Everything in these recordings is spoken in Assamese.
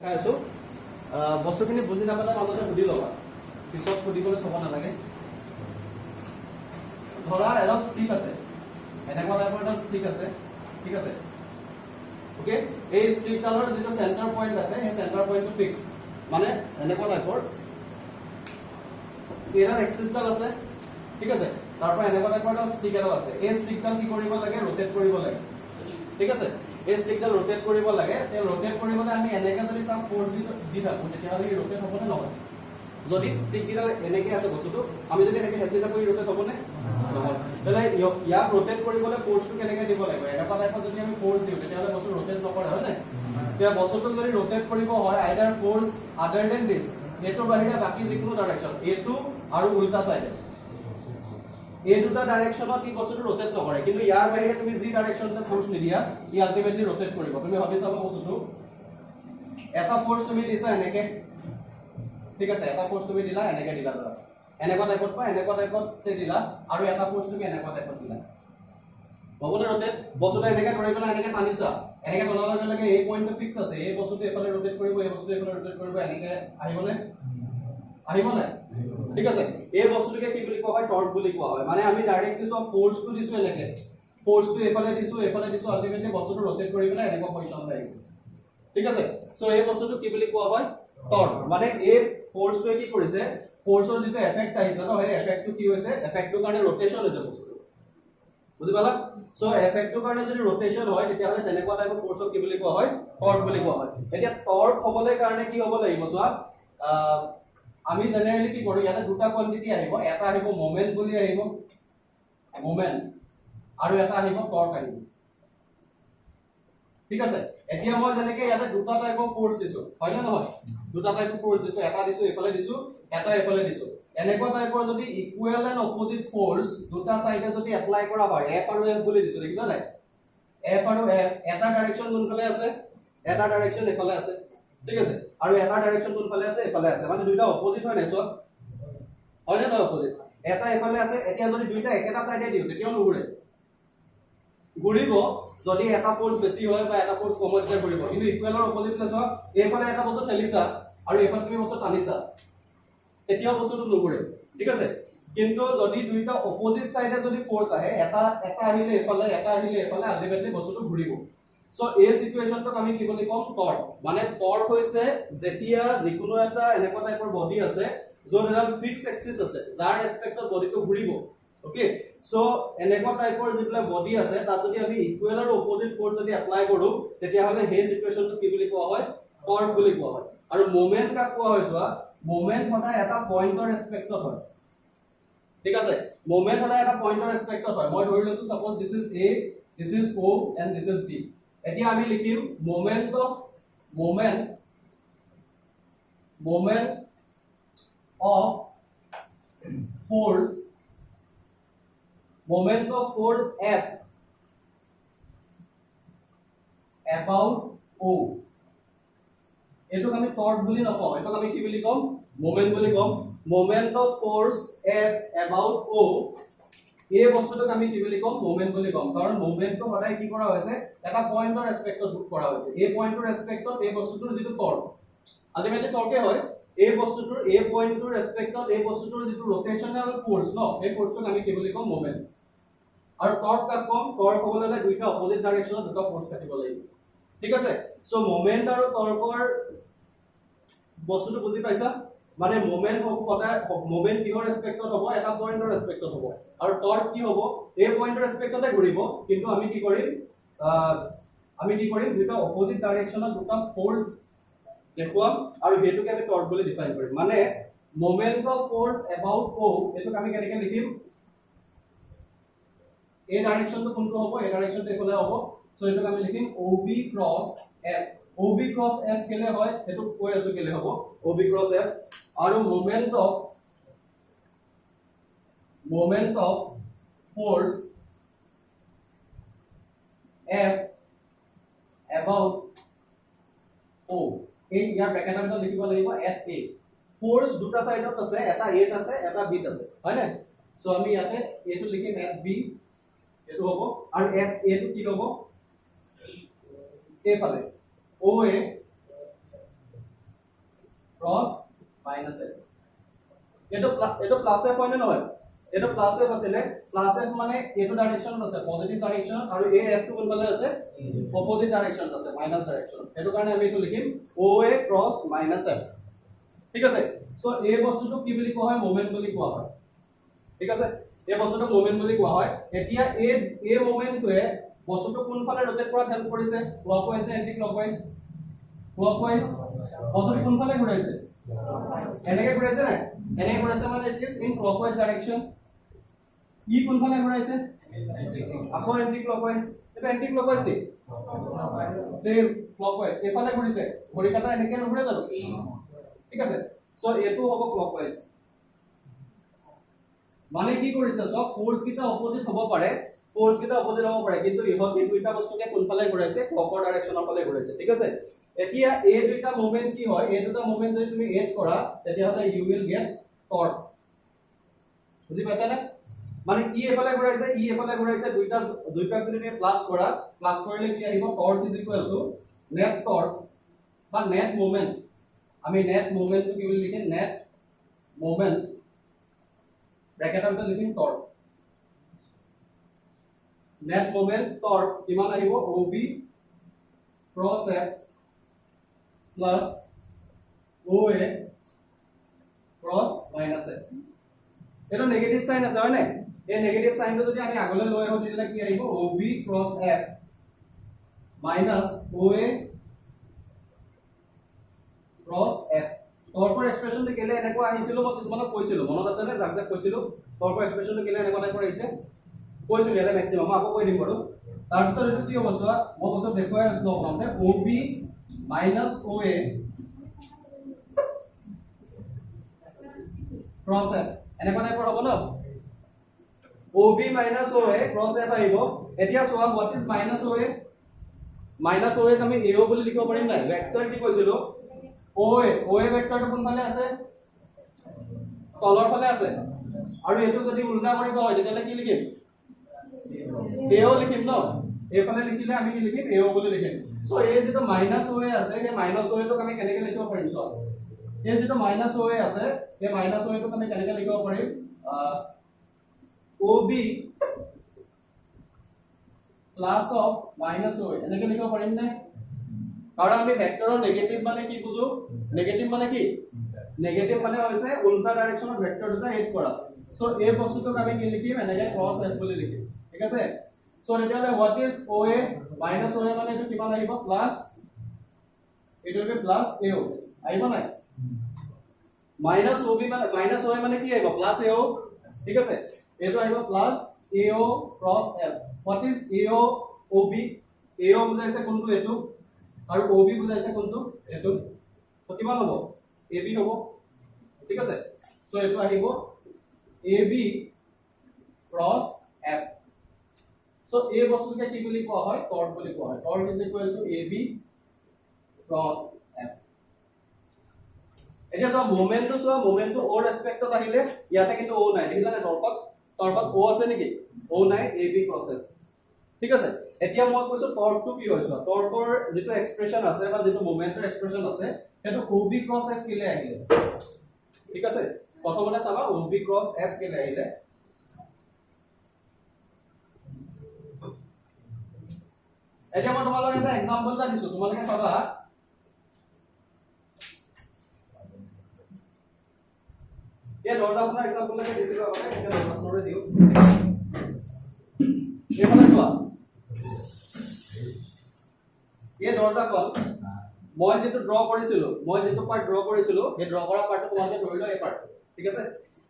খাইছো বস্তুখিনি বুজি নাপালে মাজতে সুধি ল'বা পিছত সুধিবলৈ থব নালাগে ধৰা এডাল ষ্টিক আছে এনেকুৱা টাইপৰ এডাল ষ্টিক আছে ঠিক আছে ওকে এই ষ্টিকডালৰ যিটো চেণ্টাৰ পইণ্ট আছে সেই চেণ্টাৰ পইণ্টটো ফিক্স মানে এনেকুৱা টাইপৰ এডাল এক্সিছডাল আছে ঠিক আছে তাৰপৰা এনেকুৱা টাইপৰ এডাল ষ্টিক এডাল আছে এই ষ্টিকডাল কি কৰিব লাগে ৰোটেট কৰিব লাগে ঠিক আছে এই ষ্টিকডাল ৰোটেট কৰিব লাগে তে ৰোটেট কৰিবলৈ আমি এনেকৈ যদি তাক ফোৰ্স দি থাকো তেতিয়াহ'লে ই ৰোটেট হ'বনে নহয় যদি ষ্টিকডাল এনেকৈ আছে বস্তুটো আমি যদি এনেকৈ হেঁচি থাকো ই ৰোটেট হ'বনে নহয় তেনে ইয়াক ৰোটেট কৰিবলৈ ফোৰ্সটো কেনেকৈ দিব লাগিব এনেকুৱা টাইপৰ যদি আমি ফোৰ্স দিওঁ তেতিয়াহ'লে বস্তু ৰোটেট নকৰে হয় নাই তেতিয়া বস্তুটো যদি ৰোটেট কৰিব হয় আইদাৰ ফোৰ্স আদাৰ দেন দিছ এইটোৰ বাহিৰে বাকি যিকোনো ডাইৰেকশ্যন এইটো আৰু উল্টা চাইডে এই দুটা ডাইৰেকশনত কি বস্তুটো ৰোটেট নকৰে কিন্তু ইয়াৰ বাহিৰে তুমি যি ডাইৰেকশনতে ফোৰ্স নিদিয়া ই আলটিমেটলি ৰোটেট কৰিব তুমি ভাবি চাবা বস্তুটো এটা ফোৰ্স তুমি দিছা এনেকে ঠিক আছে এটা ফোৰ্স তুমি দিলা এনেকে দিলা ধৰা এনেকুৱা টাইপত বা এনেকুৱা টাইপত দিলা আৰু এটা ফোৰ্স তুমি এনেকুৱা টাইপত দিলা হ'বনে ৰোটেট বস্তুটো এনেকে ধৰি পেলাই এনেকে টানিছা এনেকে টনাৰ লগে লগে এই পইণ্টটো ফিক্স আছে এই বস্তুটো এফালে ৰোটেট কৰিব এই বস্তুটো এফালে ৰোটেট কৰিব এনেকে আহিবনে ঠিক আছে এই বস্তুটোকে কি বুলি কোৱা হয় টৰ্ক বুলি কোৱা হয় মানে আমি ডাইৰেক্টলি সব ফোৰ্সটো দিছো এনেকে ফোৰ্সটো এফালে দিছো আলটিমেটলি বস্তুটো ৰোটেট কৰি পেলাই এনেকুৱা পজিশনলৈ আহিছে ঠিক আছে সো এই বস্তুটো কি বুলি কোৱা হয় টৰ্ক মানে এই ফোৰ্সটোৱে কি কৰিছে ফোৰ্সৰ যিটো এফেক্ট আহিছে ন এই এফেক্টটো কি হৈছে এফেক্টটোৰ কাৰণে ৰোটেশন হৈছে বস্তুটো বুজি পালা সো এফেক্টটোৰ কাৰণে যদি ৰোটেশন হয় তেতিয়াহ'লে তেনেকুৱা টাইপৰ ফোৰ্সক কি বুলি কোৱা হয় টৰ্ক বুলি কোৱা হয় এতিয়া টৰ্ক হ'বলৈ কাৰণে কি হ'ব লাগিব চোৱা আমি জেনাৰেলি কি কৰো ইয়াতে দুটা কোৱান্টিটি আহিব এটা আহিব মোমেন্ট বুলি আহিব মোমেন্ট আৰু এটা আহিব টৰ্ক আহিব ঠিক আছে এতিয়া মই যেনেকৈ ইয়াতে দুটা টাইপৰ ফোৰ্স দিছো হয় না নহয় দুটা টাইপৰ ফোৰ্স দিছো এটা দিছো এফালে দিছো এটা এফালে দিছো এনেকুৱা টাইপৰ যদি ইকুৱেল এণ্ড অপোজিট ফোৰ্স দুটা সাইডে যদি এপ্লাই কৰা হয় এফ আৰু এফ বুলি দিছো দেখিছা নাই এফ আৰু এফ এটা ডাইৰেকশন কোনফালে আছে এটা ডাইৰেকশন এফালে আছে ঠিক আছে আৰু এটা ডাইৰেকশন কোনফালে আছে এফালে আছে মানে দুইটা অপোজিট হয় নাই সো হয় না অপোজিট এটা এফালে আছে এতিয়া যদি দুইটা একেটা সাইডে দিও তেতিয়াও নুঘুৰে ঘুৰিব যদি এটা ফোৰ্স বেশি হয় বা এটা ফোৰ্স কম হয় ঘুৰিব কিন্তু ইকুৱেলৰ অপোজিটলে চোৱা এইফালে এটা বস্তু ঠেলিছা আৰু এইফালে তুমি বস্তু টানিছা এতিয়াও বস্তুটো নুঘুৰে ঠিক আছে কিন্তু যদি দুইটা অপোজিট সাইডে যদি ফোৰ্স আহে এটা আহিলে এফালে এটা আহিলে এফালে আলটিমেটলি বস্তুটো ঘুৰিব সো এই সিচুৱেচনটো আমি কি বুলি কম টৰ্ক মানে টৰ্ক হৈছে যেতিয়া যিকোনো এটা এনেকুৱা টাইপৰ বডি আছে য'ত এটা ফিক্স এক্সিস আছে যাৰ ৰেসপেক্টত বডিটো ঘুৰিব ওকে সো এনেকুৱা টাইপৰ যিবিলাক বডি আছে তাত যদি আমি ইকুৱেল আৰু অপোজিট ফোৰ্স যদি এপ্লাই কৰো তেতিয়াহ'লে সেই সিচুৱেচনটো কি বুলি কোৱা হয় টৰ্ক বুলি কোৱা হয় আৰু মোমেন্ট কাক কোৱা হয় চোৱা মোমেন্ট সদায় এটা পইণ্টৰ ৰেসপেক্টত হয় ঠিক আছে মোমেন্ট সদায় এটা পইণ্টৰ ৰেসপেক্টত হয় মই ধৰি লৈছো suppose this is a this is o and this is b এতিয়া আমি লিখিম moment of force F about O এটোক আমি টর্ক বুলি নকওঁ এটোক আমি কি বুলি কম মোমেন্ট বুলি কম moment of force F about O এই বস্তুটোক আমি কি বুলি কম মোমেন্ট বুলি কম কাৰণ মোমেন্টটো সদায় কি কৰা হৈছে এটা পইণ্টৰ ৰেসপেক্টত কৰা হৈছে এই পইণ্টৰ ৰেসপেক্টত এই বস্তুটোৰ যিটো টৰ্ক আলটিমেটলি টৰ্কে হয় এই বস্তুটোৰ এই পইণ্টৰ ৰেসপেক্টত এই বস্তুটোৰ যিটো ৰোটেশনাল ফোৰ্স ন এই ফোৰ্সটোক আমি কি বুলি কম মোমেন্ট আৰু টৰ্ক কাক কম টৰ্ক হ'বলৈ হ'লে দুইটা অপোজিট ডাইৰেকশনত দুটা ফোৰ্স কাটিব লাগিব ঠিক আছে সো মোমেন্ট আৰু টৰ্কৰ বস্তুটো বুজি পাইছা মানে মোমেন্ট হ'ব সদায় মোমেন্ট কিহৰ ৰেসপেক্টত হ'ব এটা পইণ্টৰ ৰেসপেক্টত হ'ব আৰু টৰ্ক কি হ'ব এই পইণ্টৰ ৰেসপেক্টতে ঘূৰিব কিন্তু আমি কি কৰিম দুটা অপোজিট ডাইৰেকশনত দুটা ফোৰ্স দেখুৱাম আৰু হেতুকে আমি টৰ্ক বুলি ডিফাইন কৰিম মানে moment of force about O এটোক আমি কেনেকৈ লিখিম এই ডাইৰেকশনটো কোনটো হ'ব এই ডাইৰেকশনটো এফালে হ'ব সো এটোক আমি লিখিম OB cross F OB cross F কেলে হয় এটো কৈ আছো কেলে হ'ব OB ক্ৰস F আৰু moment of force F about O এই ইয়াৰ ব্ৰেকেটৰ ভিতৰত লিখিব লাগিব at A ফোর্স দুটা সাইডত আছে এটা A ত আছে এটা B ত আছে হয় না সো আমি ইয়াতে এটো লিখিম at B এটো হ'ব আৰু at A টো কি হ'ব এইফালে OA ক্ৰস মাইনাস f এটো প্লাস f হয় নে নহয় এটো প্লাস f আছিলে প্লাস f মানে এটো ডাইৰেকশনত আছে পজিটিভ ডাইৰেকশন আৰু এই f টো কোনফালে আছে অপোজিট ডাইৰেকশনত আছে মাইনাস ডাইৰেকশন এটো কাৰণে আমি এটো লিখিম OA ক্ৰস মাইনাস f ঠিক আছে সো এই বস্তুটো কি বুলি কোৱা হয় মোমেন্ট বুলি কোৱা হয় ঠিক আছে এই বস্তুটো মোমেন্ট বুলি কোৱা হয় এতিয়া এই মোমেন্টটোৱে বস্তুটো কোনফালে ৰটেট কৰাত হেল্প কৰিছে ক্লকৱাইজ নে এন্টি ক্লকৱাইজ ক্লকৱাইজ বস্তুটো কোনফালে ঘূৰাইছে এনেকে ঘূৰাইছে না এনেকে ঘূৰাইছে মানে it is in clockwise direction ই কোনফালে ঘূৰাইছে আকৌ এন্টি ক্লকৱাইজ এটা এন্টি ক্লকৱাইজ নি সেম ক্লকৱাইজ এফালে ঘূৰিছে ঘড়ী কাটা এনেকে নঘূৰে জানো ঠিক আছে সো এটো হ'ব ক্লকৱাইজ মানে কি কৰিছে সব ফোৰ্স কিটা অপোজিট হ'ব পাৰে কিন্তু ইহত এই দুইটা বস্তুকে কোনফালে ঘূৰাইছে ক্লকৰ ডাইৰেকশনৰ ফালে ঘূৰাইছে ঠিক আছে এতিয়া এই দুইটা মোমেন্ট কি হয় এই দুটা মোমেন্ট যদি তুমি এড কৰা তেতিয়া হলে ইউ উইল গেট টৰ্ক বুজি পাইছা না মানে ই এফালে ঘূৰাইছে দুইটা যদি তুমি প্লাস কৰিলে কি আহিব torque is equal two net torque বা নেট মোমেন্ট আমি নেট মোমেন্টটো কি বুলি লিখিম নেট মোমেন্ট ব্ৰ্যাকেটৰ ভিতৰত লিখিম টর্ক নেট মোমেন্ট টর্ক কিমান আহিব OB cross F plus OA cross minus F এটা নেগেটিভ সাইন আছে হয় না এই নেগেটিভ সাইনটো যদি আমি আগলৈ লৈ আহো তেতিয়া কি আহিব OB cross F minus OA cross F টৰ্কৰ এক্সপ্ৰেছনটো কেলে এনেকুৱা আহিছিল মই কিছুমানক কৈছিলো মনত আছে নে যাক কৈছিলো টৰ্কৰ এক্সপ্ৰেছনটো কেলে এনেকুৱা টাইপৰ আহিছে কৈছিলো এটা ম্যাক্সিমাম মই আকৌ কৈ দিম বাৰু তাৰ পিছত এটো কি হ'ব চোৱা মই বস্তু দেখুৱাই আছো আপোনালোকে OB minus OA cross F এনেকুৱা টাইপৰ হ'ব ন OB minus OA cross F আহিব এতিয়া চোৱা what is minus OA আমি AO বুলি লিখিব পাৰিম নাই ভেক্টৰ কি কৈছিলো OA ভেক্টৰটো কোনফালে আছে তলৰ ফালে আছে আৰু এটো যদি উল্টা কৰিব হয় তেতিয়া কি লিখিম AO লিখিম ন এফালে লিখিলে আমি কি লিখিম AO বুলি লিখিম সো এই যেটো মাইনাস OA আছে এই মাইনাস OA টো আমি কেনেকৈ লিখিব পাৰিম সো এই যেটো মাইনাস OA আছে এই মাইনাস OA টো আমি কেনেকৈ লিখিব পাৰিম OB plus of minus OA এনেকৈ লিখিব পাৰিম নে কাৰণ আমি ভেক্টৰৰ নেগেটিভ মানে কি বুজো নেগেটিভ মানে কি নেগেটিভ মানে হৈছে উল্টা ডাইৰেকশনত ভেক্টৰ দুটা এড কৰা সো এই বস্তুটো আমি কি লিখিম এনেকৈ ক্রস F বুলি লিখিম ঠিক আছে সো তেতিয়ালে what is OA minus OA মানে এটো কিমান আহিব প্লাস এটো হবে প্লাস AO আহিব নাই মাইনাস OB মানে মাইনাস OA মানে কি আহিব প্লাস AO ঠিক আছে এটো আহিব plus AO cross F what is AO OB AO বুজাইছে কোনটো এটো আৰু OB বুজাইছে কোনটো এটো তো কিমান হ'ব AB হ'ব ঠিক আছে সো এটো আহিব AB cross F So A বস্তুকে কি বুলি কোৱা হয় টৰ্ক বুলি কোৱা হয় torque is equal two AB cross F এতিয়া সব মোমেন্টটো O ৰেসপেক্টত আহিলে ইয়াতে কিন্তু O নাই দেখিলা না টর্কত O আছে নেকি O নাই AB ক্রস F ঠিক আছে এতিয়া মই কৈছো টর্কটো কি হৈছে টৰ্কৰ যেটো এক্সপ্ৰেছন আছে বা যেটো মোমেন্টৰ এক্সপ্ৰেছন আছে হেতু OB ক্ৰস F কেলে আহিলে ঠিক আছে প্ৰথমতে চাবা OB ক্রস F কেলে আহিলে এতিয়া মই তোমালোকক এটা एग्जांपल এটা দিছো তোমালোকে চাবা এই দৰটা আপোনাৰ एग्जांपल এটা দিছিলো আগতে এটা দৰটা নৰে দিও এফালে চোৱা এই দৰটা কল মই যেটো ড্ৰ কৰিছিলো এই ড্ৰ কৰা পাৰ্টটো তোমালোকে ধৰি লও এই পাৰ্ট ঠিক আছে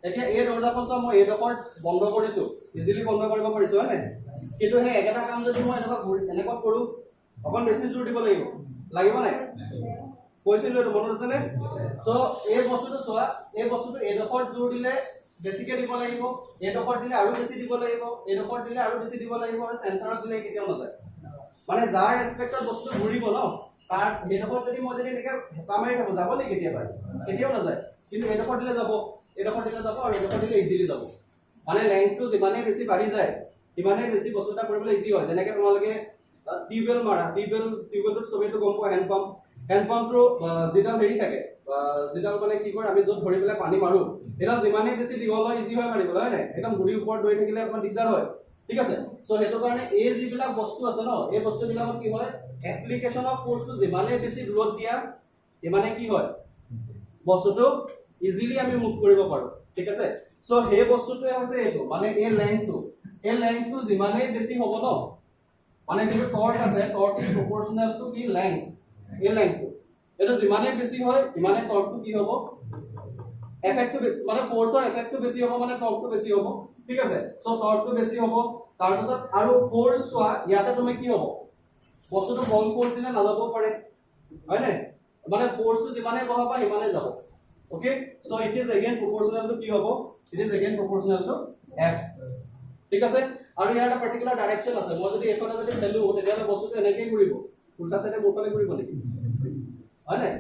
এতিয়া এই দৰটা কল মই এই ডকত বন্ধ কৰিছো ইজিলি বন্ধ কৰিব পাৰিছো হয় নাই কিন্তু হে একেটা কাম যদি মই এনেকুৱা কৰো অকন বেছি জোৰ দিব লাগিব নাই কৈছিলো এটো মনত আছে নে সো এই বস্তুটো চোৱা এই বস্তুটো এডখৰ জোৰ দিলে বেছিকে দিব লাগিব এডখৰ দিলে আৰু বেছি দিব লাগিব এডখৰ দিলে আৰু বেছি দিব লাগিব আৰু সেন্টাৰত দিলে কেতিয়াও নাযায় মানে যাৰ ৰেসপেক্টত বস্তু ঘূৰিব ন তাৰ এডখৰ যদি মই যদি এনেকে হেঁচা মাৰি থাকো যাব নে কেতিয়াও নাযায় কিন্তু এডখৰ দিলে যাব আৰু এডখৰ দিলে ইজিলি যাব মানে লেংথটো যিমানে বেছি বাঢ়ি যায় ইমানে বেছি বস্তুটা কৰিবলৈ ইজি হয় যেনেকৈ তোমালোকে টিউবেল মাৰা টিউবেলটো সবেটো গম পোৱা হেণ্ড পাম্প হেণ্ড পাম্পটো যেটা হেৰি থাকে যেটা মানে কি কৰে আমি য'ত ধৰি পেলাই পানী মাৰো এটা যিমানে বেছি দীঘল হয় ইজি হয় মাৰিবলৈ হয় নাই একদম গুৰিৰ ওপৰত ধৰি থাকিলে অকমান দিগদাৰ হয় ঠিক আছে সো হেতু কাৰণে এই যিবিলাক বস্তু আছে ন এই বস্তুবিলাকত কি হয় এপ্লিকেশন অফ ফোৰ্সটো যিমানে বেছি দূৰত দিয়া ইমানে কি হয় বস্তুটো ইজিলি আমি মুভ কৰিব পাৰো ঠিক আছে সো সেই বস্তুটোৱে আছে এইটো মানে এই লেংথটো যিমানে বেছি হ'ব ন মানে যিটো টৰ্ক আছে টৰ্ক ইজ প্ৰপৰশনাল টু কি লেংথ এই লেংথটো এটা যিমানে বেছি হয় ইমানে টৰ্কটো কি হ'ব এফেক্টটো মানে ফোৰ্সৰ এফেক্টটো বেছি হ'ব মানে টৰ্কটো বেছি হ'ব ঠিক আছে সো টৰ্কটো বেছি হ'ব তাৰ পিছত আৰু ফোৰ্স চোৱা ইয়াতে তুমি কি হ'ব বস্তুটো কম ফোৰ্স দিলে নাযাব পাৰে হয় নে মানে ফোৰ্সটো যিমানে বহাবা ইমানে যাব okay so it is again proportional to কি হ'ব it is again proportional to f ঠিক আছে আৰু ইয়াৰ এটা পাৰ্টিকুলাৰ ডাইৰেকচন আছে মই যদি এফালে যদি ঠেলু তেতিয়ালে বস্তুটো এনেকৈ ঘূৰিব উল্টা সাইডে মোৰফালে ঘূৰিব নেকি হয় নে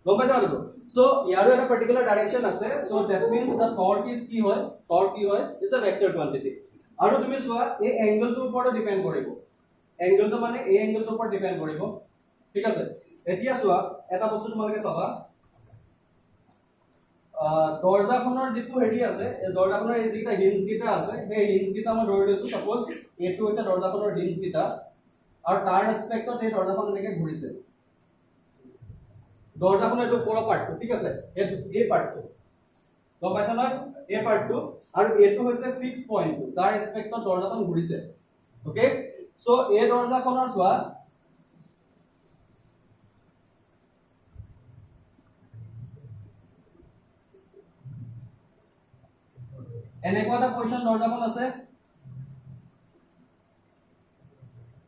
গম পাইছা আৰু সো ইয়াৰো এটা পাৰ্টিকুলাৰ ডাইৰেকচন আছে so that means the torque is কি হয় ইজ আ ভেক্টৰ কোৱান্টিটি আৰু তুমি চোৱা এই এংগলটোৰ ওপৰত ডিপেন্ড কৰিব এংগলটো মানে এই এংগলটোৰ ওপৰত ডিপেন্ড কৰিব ঠিক আছে এতিয়া চোৱা এটা বস্তু তোমালোকে চাবা দৰ্জাখনৰ যিটো হেৰি আছে দৰ্জাখনৰ এই যিটা হিঞ্জ গিটা আছে সেই হিঞ্জ গিটা মই ধৰি লৈছো সাপোজ এটো হৈছে দৰ্জাখনৰ হিঞ্জ গিটা আৰু তাৰ ৰেসপেক্টত এই দৰ্জাখন এনেকৈ ঘূৰিছে দৰ্জাখনৰ এইটো ওপৰৰ পাৰ্টটো ঠিক আছে এই পাৰ্টটো গম পাইছা নহয় এই পাৰ্টটো আৰু এইটো হৈছে ফিক্স পইণ্টটো তাৰ ৰেসপেক্টত দৰ্জাখন ঘূৰিছে ওকে সো এই দৰ্জাখনৰ চোৱা এনেকুৱা এটা পজিশন দৰ্জাখন আছে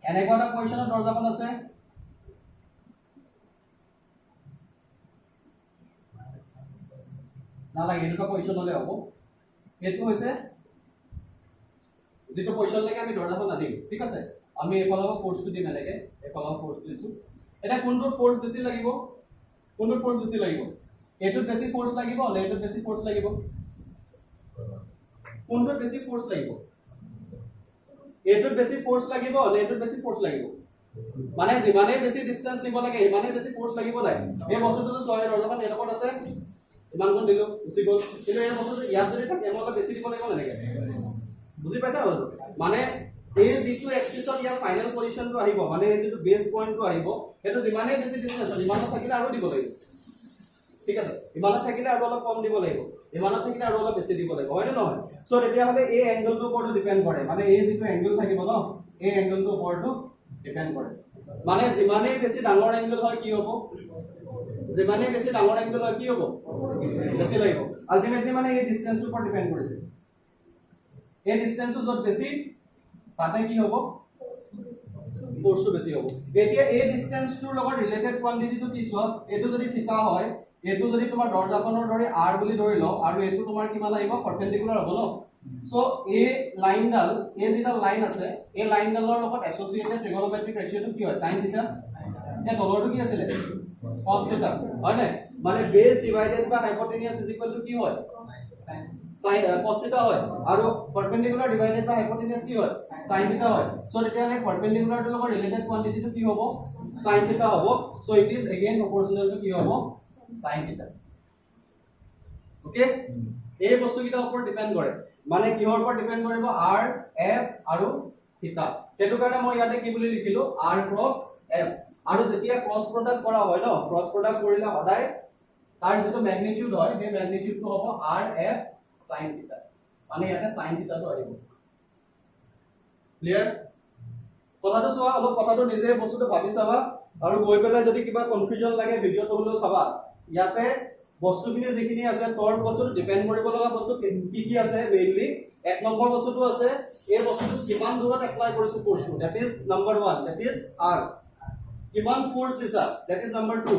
এনেকুৱা এটা পজিশনত দৰ্জাখন আছে না লাগে এনেকুৱা পজিশন হলে হ'ব এটো হৈছে যেটো পজিশন লাগে আমি দৰ্জাখন আনিম ঠিক আছে আমি এফালৰ ফোৰ্সটো দিম এনেকৈ এফালৰ ফোৰ্সটো দিছো এটা কোনটো ফোৰ্স বেছি লাগিব এটোত বেছি ফোৰ্স লাগিব নে এটোত বেছি ফোৰ্স লাগিব কোনটো বেছি ফোর্স লাগিব এটোত বেছি ফোর্স লাগিব নে এটোত বেছি ফোর্স লাগিব মানে যিমানে বেছি ডিসটেন্স নিব লাগে ইমানে বেছি ফোর্স লাগিব নাই এই বস্তুটো ছয় দৰ্জাখন এডকত আছে ইমান কোন দিলো উচি গল কিন্তু এই বস্তুটো ইয়াত যদি থাকে এমলা বেছি দিব লাগিব নেকি বুজি পাইছা বস্তু মানে এই যিটো এক্সিছত ইয়াৰ ফাইনাল পজিশনটো আহিব মানে এই যিটো বেস পইণ্টটো আহিব এটো যিমানে বেছি ডিসটেন্স ইমানত থাকিলে আৰু দিব লাগিব ঠিক আছে ইমানত থাকিলে আৰু অলপ কম দিব লাগিব ইমানত থাকিলে আৰু অলপ বেছি দিব লাগিব হয় নে নহয় সো তেতিয়া হলে এই এংগলটোৰ ওপৰত ডিপেন্ড কৰে মানে এই যিটো এংগল থাকিব ন এই এংগলটোৰ ওপৰত ডিপেন্ড কৰে মানে যিমানে বেছি ডাঙৰ এংগল হয় কি হ'ব যিমানে বেছি ডাঙৰ এংগল হয় কি হ'ব বেছি লাগিব আলটিমেটলি মানে এই ডিসটেন্সৰ ওপৰত ডিপেন্ড কৰিছে এই ডিসটেন্সটো যত বেছি তাতে কি হ'ব ফোৰ্সটো বেছি হ'ব এতিয়া এই ডিসটেন্সটোৰ লগত ৰিলেটেড কোৱান্টিটিটো কি চোৱা এটো যদি থিটা হয় এটো যদি তোমাৰ দৰ্জাখনৰ দৰে r বুলি ধৰি লও আৰু এটো তোমাৰ কিমান আহিব পাৰপেন্ডিকুলাৰ হ'ব ন সো এই লাইনডাল এই যেটা লাইন আছে এই লাইনডালৰ লগত এসোসিয়েটেড ট্ৰিগনোমেট্ৰিক ৰেশিওটো কি হয় sin থিটা এই তলৰটো কি আছিল cos থিটা হয় না মানে base divided by hypotenuse is equal to কি হয় sin cos থিটা হয় আৰু পারপেন্ডিকুলার ডিভাইডেড বাই হাইপোটেনিয়াস কি হয় sin থিটা হয় সো তেতিয়া মানে পাৰপেন্ডিকুলাৰটো লগত ৰিলেটেড কোৱান্টিটিটো কি হ'ব sin থিটা হ'ব so it is again proportional to কি হ'ব sin থিটা ওকে এই বস্তু কিটা ওপৰত ডিপেন্ড কৰে মানে কিহৰ ওপৰত ডিপেন্ড কৰিব r f আৰু থিটা হেতু কাৰণে মই ইয়াতে কি বুলি লিখিলো r ক্ৰস f আৰু যেতিয়া ক্ৰস প্ৰডাক্ট কৰা হয় ন ক্ৰস প্ৰডাক্ট কৰিলে সদায় তাৰ যেটো ম্যাগনিটিউড হয় সেই ম্যাগনিটিউডটো হ'ব r f sin থিটা মানে ইয়াতে sin থিটাটো আহিব ক্লিয়াৰ কথাটো চোৱা অলপ কথাটো নিজে বস্তুটো ভাবি চাবা আৰু গৈ পেলাই যদি কিবা কনফিউজন লাগে ভিডিওটো হলেও চাবা ইয়াতে বস্তুখিনি যিখিনি আছে তোৰ বস্তুটো ডিপেন্ড কৰিব লগা বস্তু কি কি আছে মেইনলি এক নম্বৰ বস্তুটো আছে এই বস্তুটো কিমান দূৰত এপ্লাই কৰিছো ফোৰ্সটো that is number 1 that is r কিমান ফোৰ্স দিছা দ্যাট ইজ নম্বৰ 2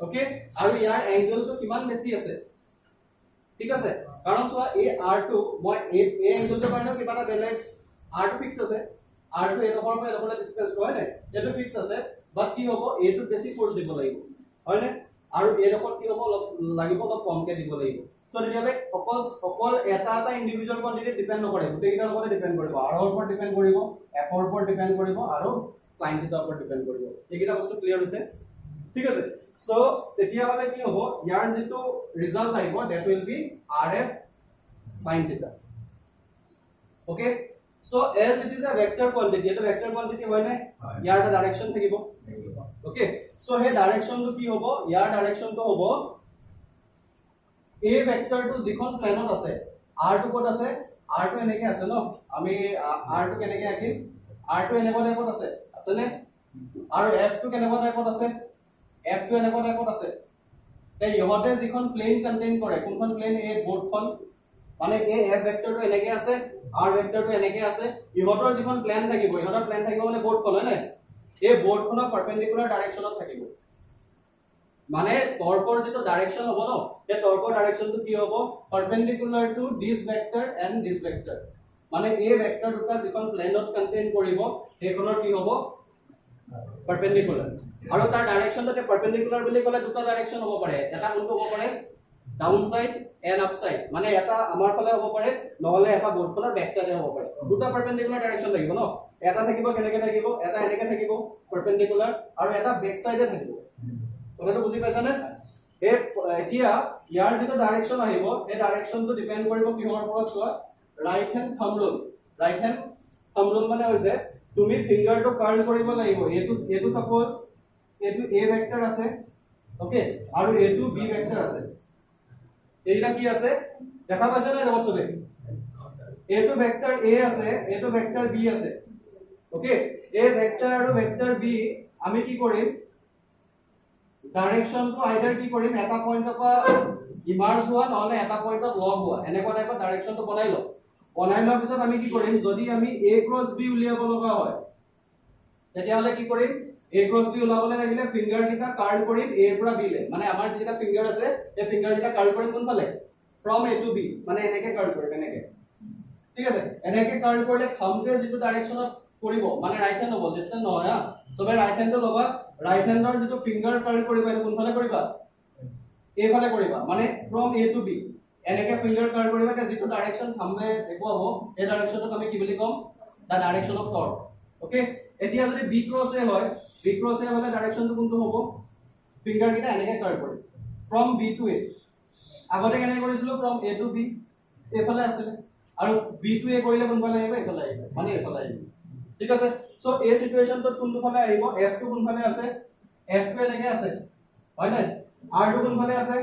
ওকে আৰু ইয়াৰ এংগলটো কিমান বেছি আছে ঠিক আছে কাৰণ চোৱা এই r2 মই এই এংগলটোৰ কাৰণে কিবা এটা বেলেগ r2 ফিক্স আছে r2 এডখৰ পৰা এডখৰলে ডিসটেন্স হয় নাই এটো ফিক্স আছে বাট কি হ'ব এটো বেছি ফোৰ্স দিব লাগিব হয় নাই আৰু এডখৰ কি হ'ব লাগিব অলপ কমকে দিব লাগিব সো তেতিয়ালে অকল এটা ইন্ডিভিজুয়াল কোয়ান্টিটি ডিপেন্ড নকৰে গোটেইকেইটাৰ ওপৰত ডিপেন্ড কৰিব r ৰ ওপৰত ডিপেন্ড কৰিব f ৰ ওপৰত ডিপেন্ড কৰিব আৰু sin থিটাৰ ওপৰত ডিপেন্ড কৰিব এইকেইটা বস্তু ক্লিয়াৰ হৈছে ঠিক আছে সো তেতিয়া হলে কি হ'ব ইয়াৰ যেটো ৰিজাল্ট আহিব that will be rf sin theta okay so as it is a vector quantity এটা vector quantity হয় না ইয়াৰ এটা ডাইৰেকশন থাকিব okay so হে ডাইৰেকশন তো কি হ'ব ইয়াৰ ডাইৰেকশন তো হ'ব a vector to যিখন প্লেনত আছে r to ক'ত আছে r to এনেকে আছে ন আমি r to কেনেকে আঁকিম r to এনেকুৱা টাইপত আছে নে আৰু f to কেনেকুৱা টাইপত আছে f to এনেকুৱা টাইপত আছে তে ইহতে যিখন প্লেন কন্টেইন কৰে কোনখন প্লেন এই বৰ্ডখন মানে এই f ভেক্টৰ to এনেকে আছে r ভেক্টৰ to এনেকে আছে ইহতৰ যিখন প্লেন থাকিব ইহতৰ প্লেন থাকিব মানে বৰ্ডখন হয় না এই বৰ্ডখনৰ পাৰপেন্ডিকুলাৰ ডাইৰেকশনত থাকিব মানে টৰ্কৰ যেটো ডাইৰেকশন হ'ব ন এই টৰ্কৰ ডাইৰেকশনটো কি হ'ব perpendicular to this vector and this vector মানে এই ভেক্টৰ দুটা যিখন প্লেনত কন্টেইন কৰিব সেইখনৰ কি হ'ব পাৰপেন্ডিকুলাৰ আৰু তাৰ ডাইৰেকশনটো পাৰপেন্ডিকুলাৰ বুলি ক'লে দুটা ডাইৰেকশন হ'ব পাৰে এটা কোনটো হ'ব পাৰে down side end up side মানে এটা আমাৰ ফালে হ'ব পাৰে নহলে এটা বৰ্ডখনৰ বেক সাইডে হ'ব পাৰে দুটা পাৰপেন্ডিকুলাৰ ডাইৰেকশন লাগিব ন এটা থাকিব কেনেকে থাকিব এটা এনেকে থাকিব পাৰপেন্ডিকুলাৰ আৰু এটা বেক সাইডে থাকিব তোমৰা বুঝি পাইছা না এতিয়া ইয়াৰ যেটো ডাইৰেকশন আহিব এই ডাইৰেকশনটো ডিপেন্ড কৰিব কিহৰ ওপৰত চোৱা ৰাইট হ্যান্ড থাম্ব ৰুল মানে হৈছে তুমি ফিংগাৰটো কাৰ্ল কৰিব লাগিব এটো সাপোজ এটো a ভেক্টৰ আছে ওকে আৰু এটো b ভেক্টৰ আছে এইটা কি আছে দেখা পাইছা না ৰেবত চবে এটো ভেক্টৰ a আছে এটো ভেক্টৰ b আছে ওকে a ভেক্টৰ আৰু ভেক্টৰ b আমি কি কৰিম ডাইৰেকশন তো আইদাৰ কি কৰিম এটা পইণ্টৰ পৰা ইমাৰ্জ হোৱা নহলে এটা পইণ্টত লগ হোৱা এনেকুৱা টাইপৰ ডাইৰেকশন তো বনাই লোৱাৰ পিছত আমি কি কৰিম যদি আমি a ক্ৰস b উলিয়াব লগা হয় তেতিয়া হলে কি কৰিম a ক্ৰস b উলাবলৈ লাগিলে ফিংগাৰ কিটা কাৰ্ল কৰিম a ৰ পৰা b লে মানে আমাৰ যেটা ফিংগাৰ আছে এই ফিংগাৰ কিটা কাৰ্ল কৰিম কোনফালে from a to b মানে এনেকে কাৰ্ল কৰিম এনেকে ঠিক আছে এনেকে কাৰ্ল কৰিলে থাম্বটোৱে যেটো ডাইৰেকশনত কৰিব মানে ৰাইট হ্যান্ড হ'ব লেফট হ্যান্ড নহয় সবে ৰাইট হ্যান্ডটো ল'বা ৰাইট হ্যান্ডৰ যেটো ফিংগাৰ কাৰ্ল কৰিবা এটা কোনফালে কৰিবা a ফালে কৰিবা মানে from a to b এনেকে ফিংগাৰ কাৰ্ল কৰিবা তে যেটো ডাইৰেকশন থাম্বে দেখুৱাব এই ডাইৰেকশনটো আমি কি বুলি কম দা ডাইৰেকশন অফ টৰ্ক ওকে এতিয়া যদি b ক্ৰস a হয় b ক্ৰস a হলে ডাইৰেকশনটো কোনটো হ'ব ফিংগাৰ কিটা এনেকে কাৰ্ল কৰিম from b to a আগতে কেনে কৰিছিলো from a to b এফালে আছিল আৰু b to a কৰিলে কোনফালে আহিব এফালে আহিব মানে এফালে আহিব ঠিক আছে সো এই সিচুৱেচনটো কোনটো ফালে আহিব f টো কোনফালে আছে f টো এনেকে আছে হয় না r টো কোনফালে আছে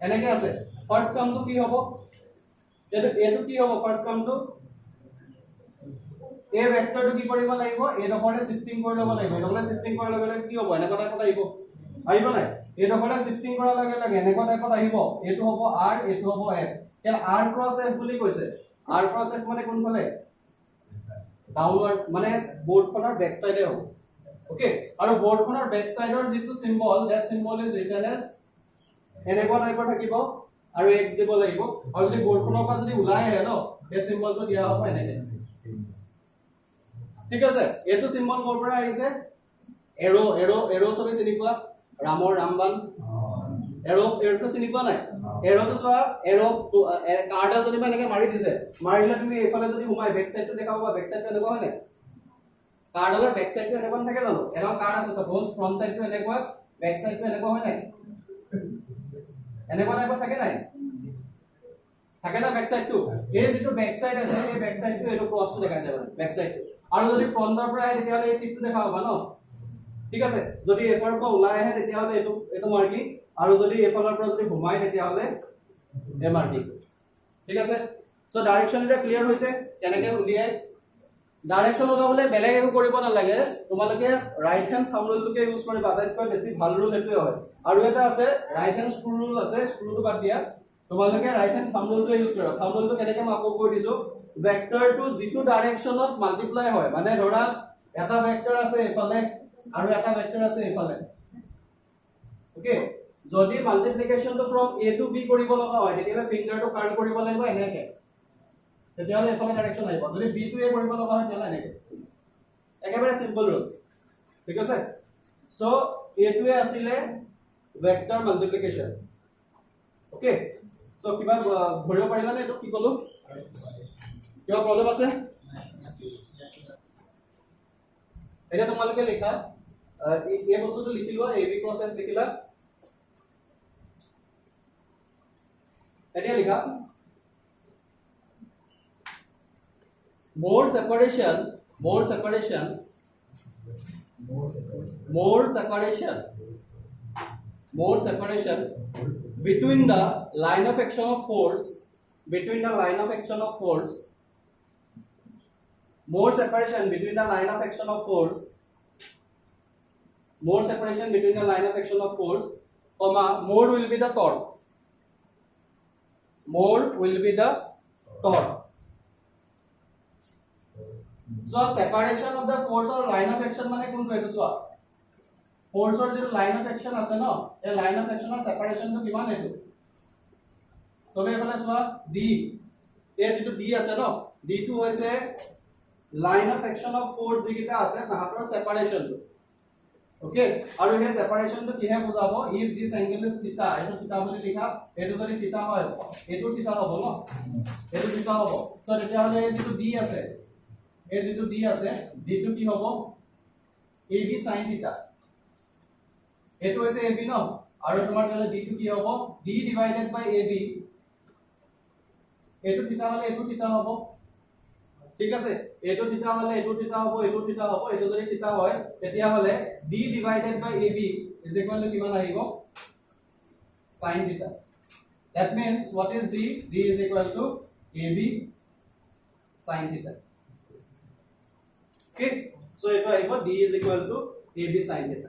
এনেকে আছে ফাৰ্স্ট কামটো কি হ'ব এটো কি হ'ব ফাৰ্স্ট কামটো a ভেক্টৰটো কি কৰিব লাগিব a ডখৰতে শিফটিং কৰি ল'ব লাগিব এডখৰতে শিফটিং কৰাৰ লগে লগে কি হ'ব এনেকুৱা টাইপত আহিব নাই a ডখৰতে শিফটিং কৰাৰ লগে লগে এনেকুৱা টাইপত আহিব এটো হ'ব r এটো হ'ব f কেন r ক্ৰস f বুলি কৈছে r ক্ৰস f মানে কোনফালে ডাউনৱাৰ্ড মানে বৰ্ডখনৰ বেক সাইডে হ'ব ওকে আৰু বৰ্ডখনৰ বেক সাইডৰ যেটো symbol that symbol is written as এনেকুৱা টাইপৰ থাকিব আৰু x দিব লাগিব আৰু যদি বৰ্ডখনৰ পৰা যদি ওলাই আহে ন এই সিম্বলটো দিয়া হ'ব এনেকে ঠিক আছে এটো সিম্বল কৰ পৰা আহিছে এৰো সবে চিনি পোৱা ৰামৰ ৰামবান এৰোটো চিনি পোৱা নাই এৰোটো চোৱা এৰো কাৰ্ডা যদি এনেকে মাৰি দিছে মাৰিলে তুমি এফালে যদি সোমাই বেক সাইডটো দেখাবা বেক সাইডটো এনেকুৱা হয় নাই কাৰ্ডৰ বেক সাইডটো এনেকুৱা থাকে জানো এটা কাৰ্ড আছে সাপোজ ফ্ৰন্ট সাইডটো এনেকুৱা বেক সাইডটো এনেকুৱা হয় নাই এনেকুৱা টাইপত থাকে নাই থাকে না বেক সাইডটো এই যেটো বেক সাইড আছে এই বেক সাইডটো এটো ক্ৰসটো দেখাইছে মানে বেক সাইডটো আৰু যদি ফ্ৰন্টৰ পৰা আহে তেতিয়া হলে এই টিপটো দেখা পাবা ন ঠিক আছে যদি এফালৰ পৰা ওলাই আহে তেতিয়া হলে এটো মাৰ্কিং আৰু যদি এফালৰ পৰা যদি ঘুমাই তেতিয়া হলে এ মাৰ্কিং ঠিক আছে সো ডাইৰেকশন এটা ক্লিয়াৰ হৈছে কেনেকে উলিয়াই ডাইৰেকশন ওলাবলে বেলেগ একো কৰিব নালাগে তোমালোকে ৰাইট হ্যান্ড থাম্ব ৰুলটোকে ইউজ কৰিবা আটাইতকৈ বেছি ভাল ৰুল এটোৱে হয় আৰু এটা আছে ৰাইট হ্যান্ড স্ক্ৰু ৰুল আছে স্ক্ৰুটো বাদ দিয়া তোমালোকে ৰাইট হ্যান্ড থাম্ব ৰুলটো ইউজ কৰিবা থাম্ব ৰুলটো কেনেকে মই আকৌ কৈ দিছো ভেক্টৰটো যেটো ডাইৰেকশনত মাল্টিপ্লাই হয় মানে ধৰা এটা ভেক্টৰ আছে এফালে আৰু এটা ভেক্টৰ আছে এফালে ওকে যদি মাল্টিপ্লিকেশনটো ফ্ৰম a to b কৰিব লগা হয় তেতিয়া ফিংগাৰটো কাৰ্ল কৰিব লাগিব এনেকে তেতিয়া হলে এফালে ডাইৰেকশন আহিব যদি b to a কৰিব লগা হয় তেতিয়া এনেকে একেবাৰে সিম্পল ৰুল ঠিক আছে সো a to a আছিলে ভেক্টৰ মাল্টিপ্লিকেশন ওকে সো কিবা ধৰিব পাৰিলা নে এটো কি কলো কিবা প্ৰবলেম আছে এটা তোমালোকে লিখা এই বস্তুটো লিখি লোৱা ab cross f লিখিলা এতিয়া লিখা more separation between the line of action of force more separation between the line of action of force comma more will be the torque so separation of the force or line of action mane kuntu etu so force or je line of action ase no e line of action or separation to kiman etu so be bole so d e jitu d ase no d to hoise line of action of force jikita ase tahator separation to okay aru he separation to kihe bujabo if this angle is theta etu theta boli likha etu jodi theta hoy etu theta hobo no etu theta hobo so eta hole jitu d ase ए जितु d আছে d टु কি হ'ব ab sin θ এটো হৈছে ab ন আৰু তোমাৰ হলে d টু কি হ'ব d ডিভাইডেড বাই ab এটো θ হলে এটো θ হ'ব ঠিক আছে এটো θ হলে এটো θ হ'ব এটো θ হ'ব এটো যদি θ হয় তেতিয়া হলে d divided by ab is equal to কিমান আহিব sin θ that means what is d d is equal to ab sin θ okay so eto aibo d is equal to ab sin θ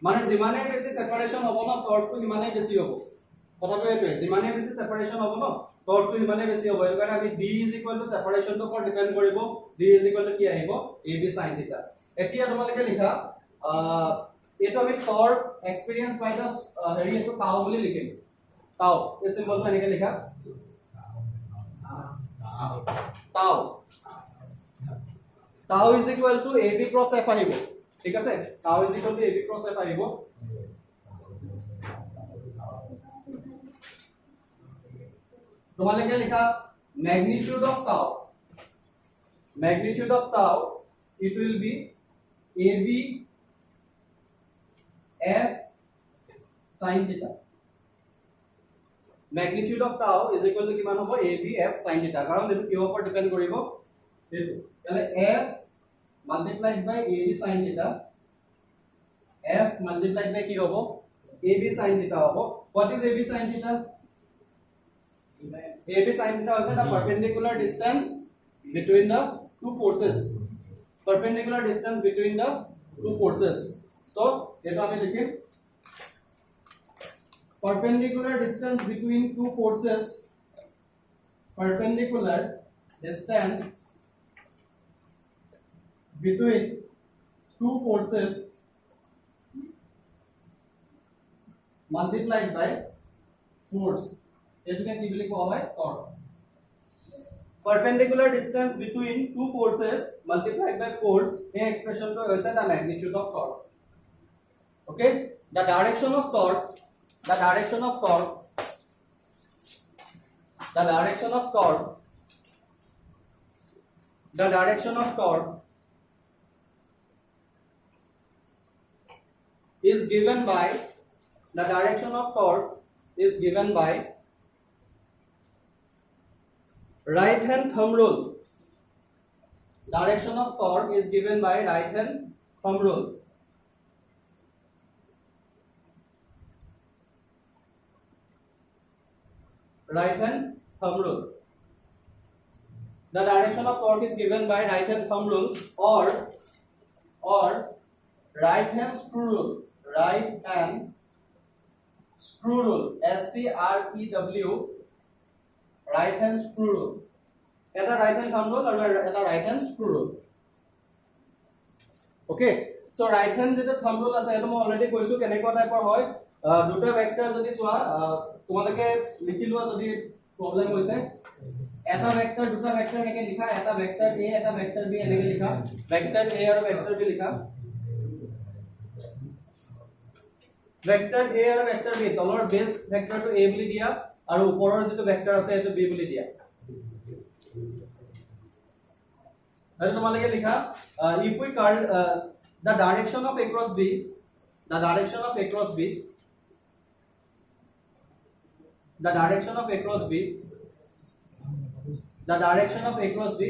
মানে জিমানে বেছি সেপারেশন হ'ব না টর্ক টু জিমানে বেছি হ'ব কথাটো এটো জিমানে বেছি সেপারেশন হ'ব না টর্ক টু জিমানে বেছি হ'ব এটো কাৰণে আমি d is equal to সেপাৰেশন টো ওপৰত ডিপেন্ড কৰিব d is equal to কি আহিব ab sin θ এতিয়া তোমালোকে লিখা এটো আমি টর্ক এক্সপেৰিয়েন্স বাই দা হেৰি এটো টাও বুলি লিখিম টাও এই সিম্বলটো এনেকে লিখা টাও tau is equal to ab cross f আহিব ঠিক আছে tau is equal to ab cross f আহিব তোমালোকে লিখা magnitude of tau it will be ab f sin θ magnitude of tau is equal to কিমান হ'ব ab f sin θ কাৰণ এটো কিহৰ ওপৰত ডিপেন্ড কৰিব এটো তাহলে f multiplied by ab sin θ f multiplied by কি হবো ab sin θ হবো what is ab sin θ ab sin θ is the perpendicular distance between the two forces so এটা আমি লিখিম perpendicular distance between two forces multiplied by force এটাকে কি বলি কোয়া হয় torque perpendicular distance between two forces multiplied by force এই এক্সপ্রেশনটো হৈছে the magnitude of torque okay the direction of torque is given by right hand thumb rule direction of torque is given by right hand thumb rule the direction of torque is given by right hand thumb rule or right hand screw rule SCREW right hand screw rule eta right hand thumb rule aru eta right hand screw rule okay so right hand jeta thumb rule ase eto mo already koisu kenekwa type hoy দুটা ভেক্টর যদি সোয়া তোমালকে লিখি লোৱা যদি প্রবলেম হৈছে এটা ভেক্টর দুটা ভেক্টর এনেকে লিখা এটা ভেক্টর a এটা ভেক্টর b এনেকে লিখা ভেক্টর a আৰু ভেক্টৰ b লিখা ভেক্টৰ a আৰু ভেক্টৰ b তলৰ বেস ভেক্টৰটো a বুলি দিয়া আৰু ওপৰৰ যেটো ভেক্টৰ আছে এটো b বুলি দিয়া আৰু তোমালকে লিখা if we curl the direction of A cross B, the direction of A cross B, the direction of A cross B, the direction of A cross B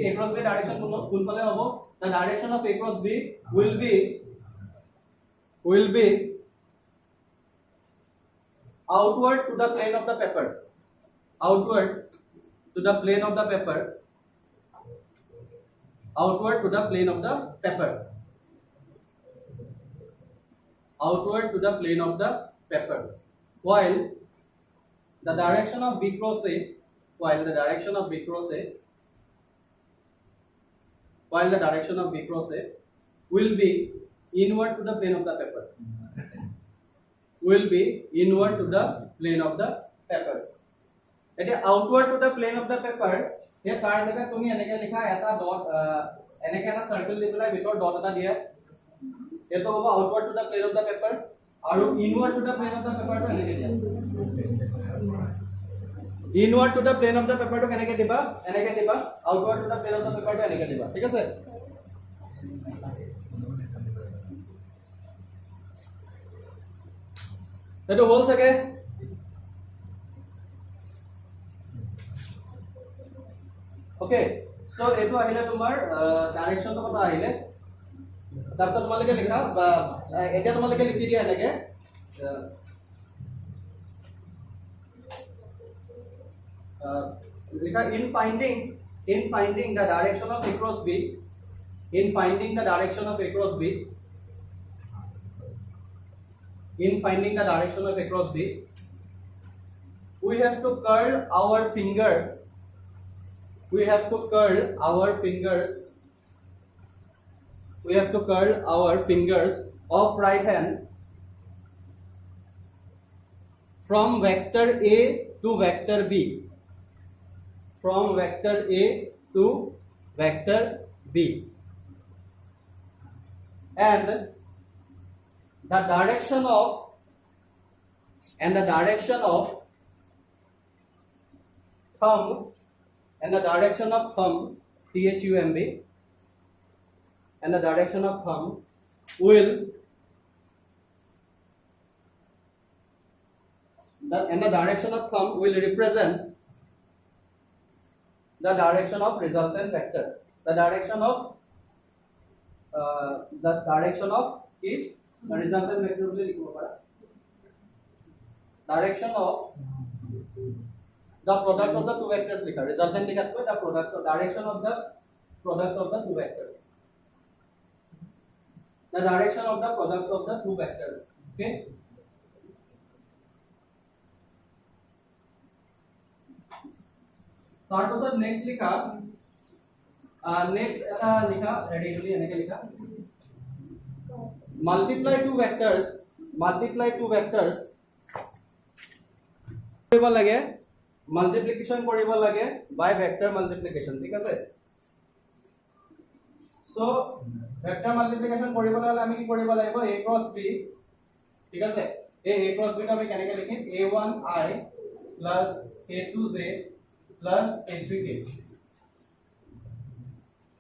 direction কোন ফালে হ'ব? The direction of A cross B will be outward to the plane of the paper, outward to the plane of the paper, outward to the plane of the paper, outward to the plane of the paper, while the direction of B cross A, while the direction of B cross A, while the direction of B cross A will be inward to the plane of the paper, will be inward to the plane of the paper. এতিয়া outward to the plane of the paper হে তাৰ জায়গা তুমি এনেকে লিখা এটা ডট এনেকে এটা সাৰ্কেল দি পেলাই ভিতৰ ডট এটা দিয়া এটো হ'ব outward to the plane of the paper আৰু inward to the plane of the paper টো এনেকে দিয়া inward to the plane of the paper টো কেনেকে দিবা এনেকে দিবা outward to the plane of the paper টো এনেকে দিবা ঠিক আছে এটো হল সকে ओके सो एतो আহিলে তোমাৰ ডাইৰেকশনটো কথা আহিলে তাৰপিছত তোমালোকে লিখা এটা তোমালোকে লিখি দিয়া এনেকে लिखा in finding the direction of A cross B, in finding the direction of A cross B, in finding the direction of A cross B, we have to curl our finger, we have to curl our fingers, we have to curl our fingers of right hand from vector A to vector B, from vector A to vector B, and the direction of thumb, and the direction of thumb, THUMB, and the direction of thumb will represent the direction of resultant vector, the direction of it, the resultant vector will लिखो पड़ा direction of the product of the two vectors लिखा resultant लिखा तो the product of direction of the product of the two vectors, the direction of the product of the two vectors. Okay, তাৰপিছত নেক্সট লিখা নেক্সট এটা লিখা ৰেডিলি এনেকে লিখা multiply two vectors কৰিব লাগে multiplication কৰিব লাগে by vector multiplication ঠিক আছে so vector multiplication কৰিবলৈ হলে আমি কি কৰিব লাগিব A cross B ঠিক আছে এই A cross B টো আমি কেনেকে লিখিম A1I plus A2J plus A3K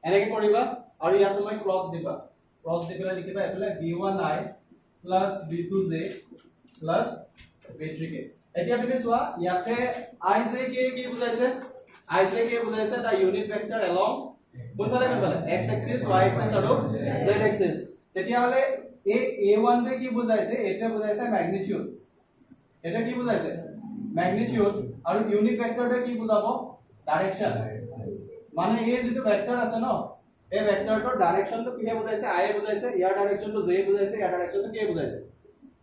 এনেকে কৰিবা আৰু ইয়াত তুমি ক্ৰস দিবা ক্ৰস দি পেলাই লিখিবা এফালে B1I plus B2J plus B3K এতিয়া তুমি চোৱা ইয়াতে IJ কি বুজাইছে IJ বুজাইছে দা ইউনিট ভেক্টৰ along কোনফালে x axis y axis আৰু z axis তেতিয়া হলে A1 বে কি বুজাইছে এটা বুজাইছে ম্যাগনিটিউড এটা কি বুজাইছে ম্যাগনিটিউড আৰু ইউনিট ভেক্টৰটা কি বুজাব ডাইৰেকশন মানে এই যেটো ভেক্টৰ আছে ন এই ভেক্টৰটোৰ ডাইৰেকশনটো কিহে বুজাইছে I বুজাইছে ইয়াৰ ডাইৰেকশনটো j বুজাইছে ইয়াৰ ডাইৰেকশনটো k বুজাইছে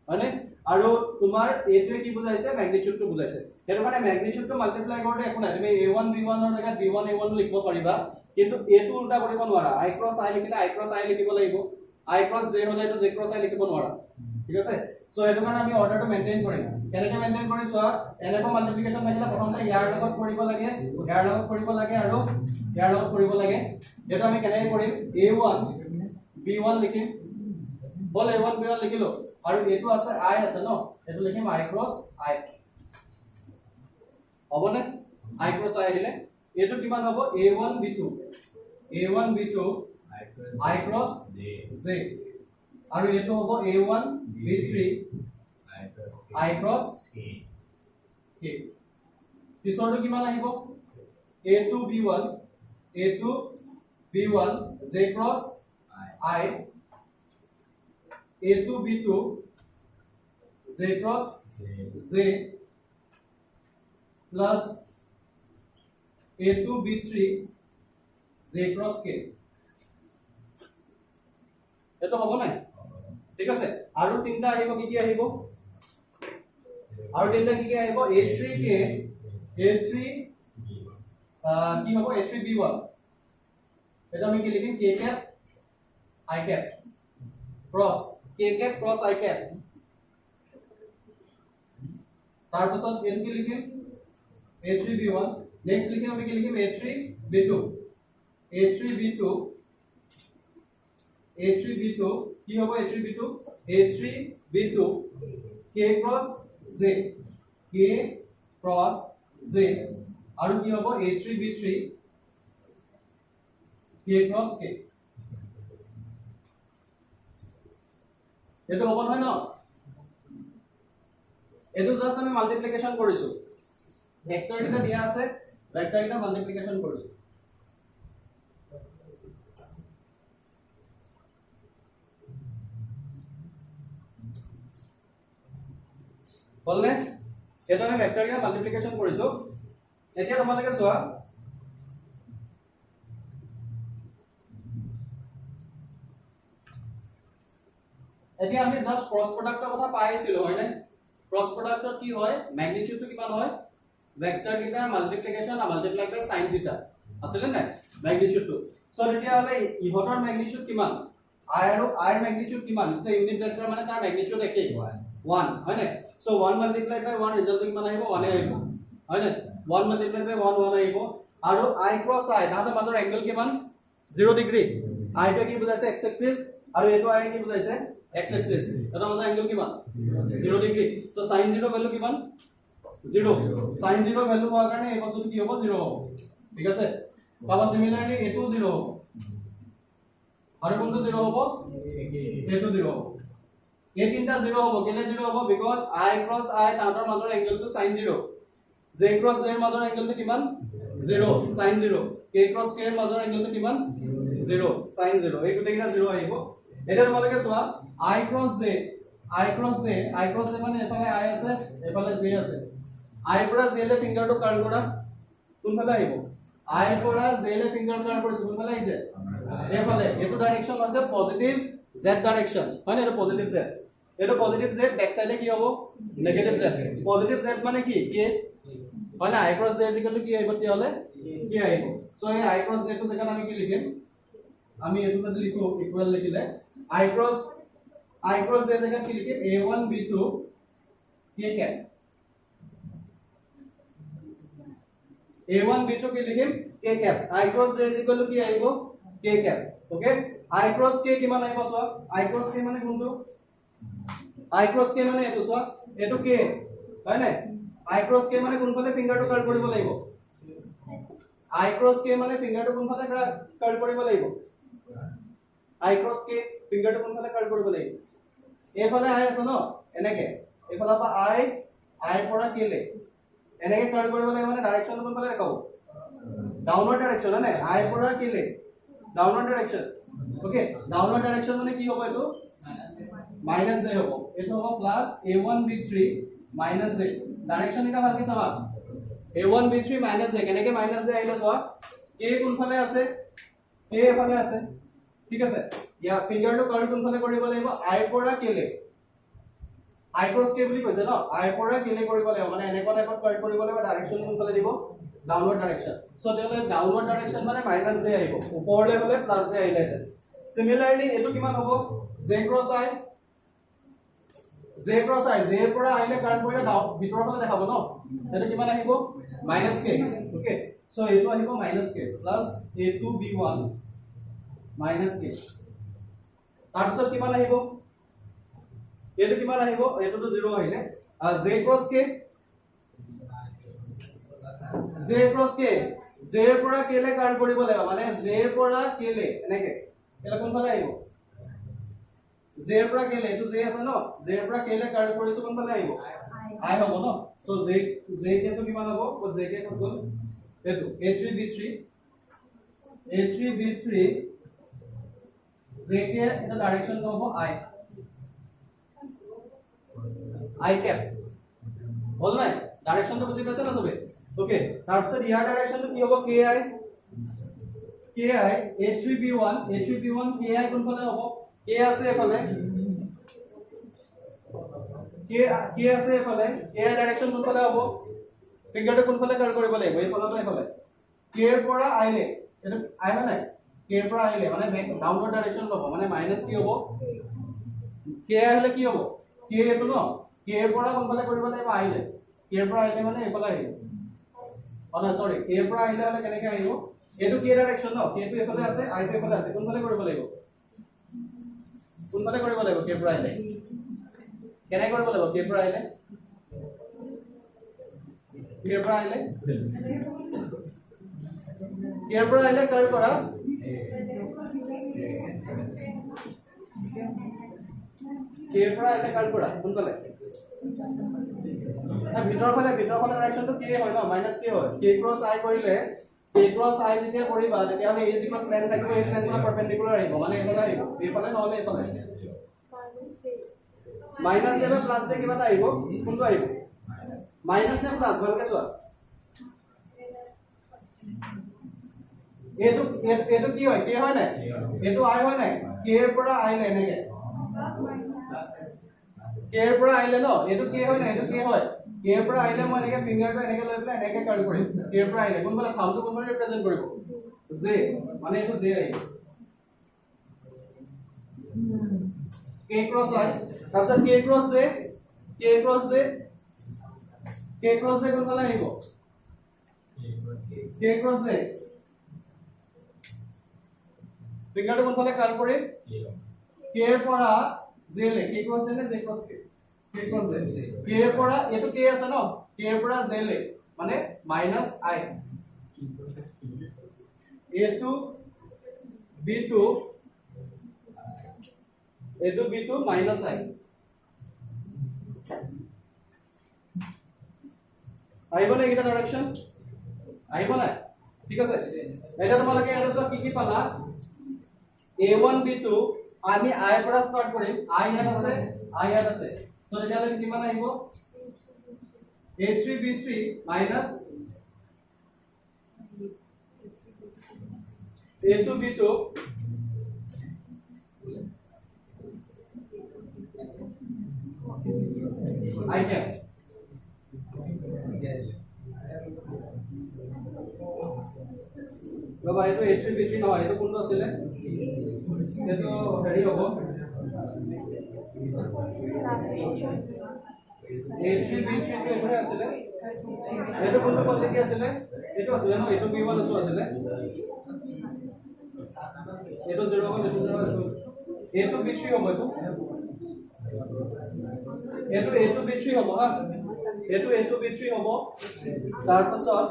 মানে আৰু তোমাৰ এটোৱে কি বুজাইছে ম্যাগনিটিউডটো বুজাইছে হেতু মানে ম্যাগনিটিউডটো মাল্টিপ্লাই কৰোতে একো নাই তুমি a1 b1 ৰ জায়গাত b1 a1 লিখিব পাৰিবা কিন্তু এটো উল্টা কৰিব নোৱাৰা I cross I লিখিলে I cross I লিখিব লাগিব I cross j হলে এটো j cross I লিখিব নোৱাৰা ঠিক আছে সো এটো মানে আমি অৰ্ডাৰটো মেইনটেইন কৰিম কেনেকৈ মেইনটেইন কৰিম চোৱা এনেকৈ মাল্টিপ্লিকেশন থাকিলে প্ৰথমতে ইয়াৰ লগত কৰিব লাগে ইয়াৰ লগত কৰিব লাগে আৰু ইয়াৰ লগত কৰিব লাগে এটো আমি কেনেকৈ কৰিম a1 b1 লিখিম বল a1 b1 লিখিলো আৰু এটো আছে I আছে ন এটো লিখিম I cross I হবনে I cross I আহিলে এটো কিমান হ'ব a1 b2 I cross j আৰু এটো হ'ব a1 b3 I cross k পিছৰটো কিমান আহিব a2 b1 j cross I a2 b2 j cross j plus a2 b3 j cross k এটো হ'ব নাই ঠিক আছে আৰু তিনটা আহিব কি আহিব আৰু তিনটা কি আহিব a3k a3 কি হ'ব a3 b1 এটা আমি কি লিখিম k cap I cap cross k cap cross I cap তাৰ পিছত এটো কি লিখিম a3 b1 নেক্সট লিখিম আমি কি লিখিম a3 b2 কি হ'ব a3 b2 k cross j আৰু কি হ'ব a3 b3 k cross k এটো হ'ব নহয় ন এটো জাস্ট আমি মাল্টিপ্লিকেশন কৰিছো ভেক্টৰ এটা দিয়া আছে ভেক্টৰ এটা মাল্টিপ্লিকেশন কৰিছো বলনে এটা আমি ভেক্টৰ এটা মাল্টিপ্লিকেশন কৰিছো এতিয়া তোমালোকে চোৱা এতিয়া আমি জাস্ট ক্ৰস প্ৰডাক্টৰ কথা পাইছিলো হয় না ক্ৰস প্ৰডাক্টৰ কি হয় ম্যাগনিটিউডটো কিমান হয় ভেক্টৰ কেইটাৰ মাল্টিপ্লিকেশন মাল্টিপ্লাই বাই sin থিটা আছিল না ম্যাগনিটিউডটো সো এতিয়া হলে ইহতৰ ম্যাগনিটিউড কিমান I আৰু I ৰ ম্যাগনিটিউড কিমান সে ইউনিট ভেক্টৰ মানে তাৰ ম্যাগনিটিউড একেই 1 হয় না সো 1 মাল্টিপ্লাই বাই 1 ৰিজাল্ট কিমান আহিব 1 আহিব হয় না 1 মাল্টিপ্লাই বাই 1 আহিব আৰু I ক্ৰস I তাহাতৰ মাজৰ এংগল কিমান 0 ডিগ্ৰী I টো কি বুজাইছে x এক্সিস আৰু এটো I কি বুজাইছে x axis এটা মাজৰ এংগল কিমান 0 ডিগ্ৰী তো sin 0 ভ্যালু কিমান 0 sin 0 ভ্যালু হোৱাৰ কাৰণে এই বস্তুটো কি হ'ব 0 হ'ব ঠিক আছে পাবা সিমিলাৰলি এটো 0 হ'ব আৰু কোনটো 0 হ'ব এটো 0 হ'ব এই তিনটা 0 হ'ব কেলে 0 হ'ব বিকজ I ক্ৰস I তাহাতৰ মাজৰ এংগলটো sin 0 j ক্ৰস j ৰ মাজৰ এংগলটো কিমান 0 sin 0 k ক্ৰস k ৰ মাজৰ এংগলটো কিমান 0 sin 0 এই গোটেইটা 0 আহিব এটা তোমালোকে চোৱা I cross j মানে এফালে I আছে এফালে j আছে I পৰা j লে ফিংগাৰটো কাৰ্ল কৰা কোনফালে আহিব I পৰা j লে ফিংগাৰ কাৰ্ল কৰিছো কোনফালে আহিছে এফালে এটো ডাইৰেকশন আছে পজিটিভ z ডাইৰেকশন হয় না এটা পজিটিভ z এটা পজিটিভ z ব্যাক সাইডে কি হ'ব নেগেটিভ z পজিটিভ z মানে কি k হয় না I cross j equal to কি আহিব তে হলে কি আহিব সো এই I cross j টো জায়গা আমি কি লিখিম আমি এটোতে লিখো ইকুয়াল লিখিলে I cross j জায়গা কি লিখিম a1 b2 k cap a1 b2 কি লিখিম k cap I cross j equal to কি আহিব k cap okay I cross k কিমান আহিব সো I cross k মানে কোনটো I cross k মানে এটো সো এটো k হয় না I cross k মানে কোনফালে ফিংগাৰটো কাৰ্ল কৰিব লাগিব I cross k মানে ফিংগাৰটো কোনফালে কাৰ্ল কৰিব লাগিব I cross k ফিংগাৰটো কোনফালে কাৰ্ল কৰিব লাগিব এফালে I আছে ন এনেকে এফালে পা I পৰা k লে এনেকে কাৰ্ল কৰিব লাগিব মানে ডাইৰেকশন কোনফালে দেখাব ডাউনৱাৰ্ড ডাইৰেকশন হয় I পৰা k লে downward direction okay downward direction মানে কি হ'ব এটো মাইনাস j হ'ব এটো হ'ব plus a1 b3 minus j direction এটা ভালকে চাবা a1 b3 মাইনাস j কেনেকে মাইনাস j আহিলে চোৱা k কোনফালে আছে k এফালে আছে ঠিক আছে ইয়া ফিংগাৰটো কাৰ্ল কোনফালে কৰিব লাগিব I পৰা k লে I cross k বুলি কৈছে ন I পৰা k লে কৰিব লাগিব মানে এনেকুৱা টাইপত কাৰ্ল কৰিব লাগিব ডাইৰেকশন কোনফালে দিব ডাউনৱাৰ্ড ডাইৰেকশন সো তেলে ডাউনৱাৰ্ড ডাইৰেকশন মানে মাইনাস j আহিব ওপৰলে গলে প্লাস j আহিলে সিমিলাৰলি এটো কিমান হ'ব j cross I j ৰ পৰা আহিলে কাৰ্ল কৰিলে ভিতৰৰ ফালে দেখাব ন তেতে কিমান আহিব -k ওকে সো এটো আহিব -k plus a2 b1 -k তাৰপিছত কিমান আহিব এটো কিমান আহিব এটোটো 0 আহিলে j cross k j ৰ পৰা k লে কাৰ্ল কৰিব লাগিব মানে j ৰ পৰা k লে এনেকে এলা কোনফালে আহিব j ৰ পৰা কেলে এটো j আছে ন j ৰ পৰা কেলে কাৰ্ভ কৰিছো কোন ফালে আহিব i হ'ব ন সো j কে তো কিমান হ'ব ও j কে ক'ত গ'ল এটো a3b3 j কে এটা ডাইৰেকশন হ'ব i cap বল নাই ডাইৰেকশনটো বুজি পাইছা না সবে ওকে তাৰপিছত ইয়াৰ ডাইৰেকশনটো কি হ'ব ki a3b1 ki কোনফালে হ'ব k আছে এফালে k আছে এফালে k ডাইৰেকশন কোনফালে হ'ব ফিংগাৰটো কোনফালে কাৰ্ভ কৰিব লাগিব এইফালে বা এফালে k ৰ পৰা i লে এটা i মানে k ৰ পৰা i লে মানে ডাউনৱাৰ্ড ডাইৰেকশন ল'ব মানে মাইনাস কি হ'ব k আহিলে কি হ'ব k এটো ন k ৰ পৰা কোনফালে কৰিব লাগিব i লে k ৰ পৰা i লে মানে এফালে আহিব অনা সৰি k ৰ পৰা i লে হলে কেনেকৈ আহিব এটো k ডাইৰেকশন ন k টো এফালে আছে i টো এফালে আছে কোনফালে কৰিব লাগিব k ৰ পৰা i লে কেনে কৰিব লাগিব k ৰ পৰা i লে k ৰ পৰা i লে কাৰ্ভ কৰা k ৰ পৰা i লে কাৰ্ভ কৰা কোনফালে ভিতৰ ফালে ডাইৰেকশনটো k হয় ন মাইনাস k হয় k ক্ৰস i কৰিলে k ক্ৰস i যেতিয়া কৰিবা তেতিয়া হলে এই যিটো প্লেন থাকিব এই প্লেনটো পাৰপেন্ডিকুলাৰ আহিব মানে এইফালে আহিব এইফালে নহলে এইফালে মাইনাস নে প্লাস যে কিবা আহিব কোনটো আহিব মাইনাস নে প্লাস ভালকে চোৱা এটো কি হয় k হয় নাই এটো i হয় নাই k ৰ পৰা i লে এনেকে k ৰ পৰা i লে ন এটো k হয় নাই এটো k হয় k ৰ পৰা i লে মই এনেকে ফিংগাৰটো এনেকে লৈ পেলাই এনেকে কাৰ্ভ কৰিম k ৰ পৰা i লে কোনফালে থামটো কোনফালে ৰিপ্ৰেজেন্ট কৰিব j মানে এটো j আহিব k ক্ৰস i তাৰপিছত k ক্ৰস j কোনফালে আহিব k ক্ৰস j ফিংগাৰটো কোনফালে কাৰ্ভ কৰিম k ৰ পৰা j লে k ক্ৰস j নে j cross k cross j k ৰ পৰা এটো k আছে ন k ৰ পৰা j লে মানে minus i a2 b2 minus i আহিব না এটা ডাইরেকশন আহিব না ঠিক আছে এটা তোমালোকে আৰু সব কি পালা a1 b2 আমি i পৰা স্টাৰ্ট কৰিম i ইয়াত আছে তো এটা হলে কিমান আহিব a3 b3 minus a2 b2 i cap বাবা এটো a3 b3 নহয় এটো কোনটো আছিল এটো হেৰি হ'ব a3 b3 টো এখানে আছিল এটো কোনটো বলতে কি আছিল এটো আছিল ন এটো b1 আছিল এটো 0 হ'ল এটো b3 হ'ব এটো a2 b3 হ'ব হা এটো a2 b3 হ'ব তাৰ পাছত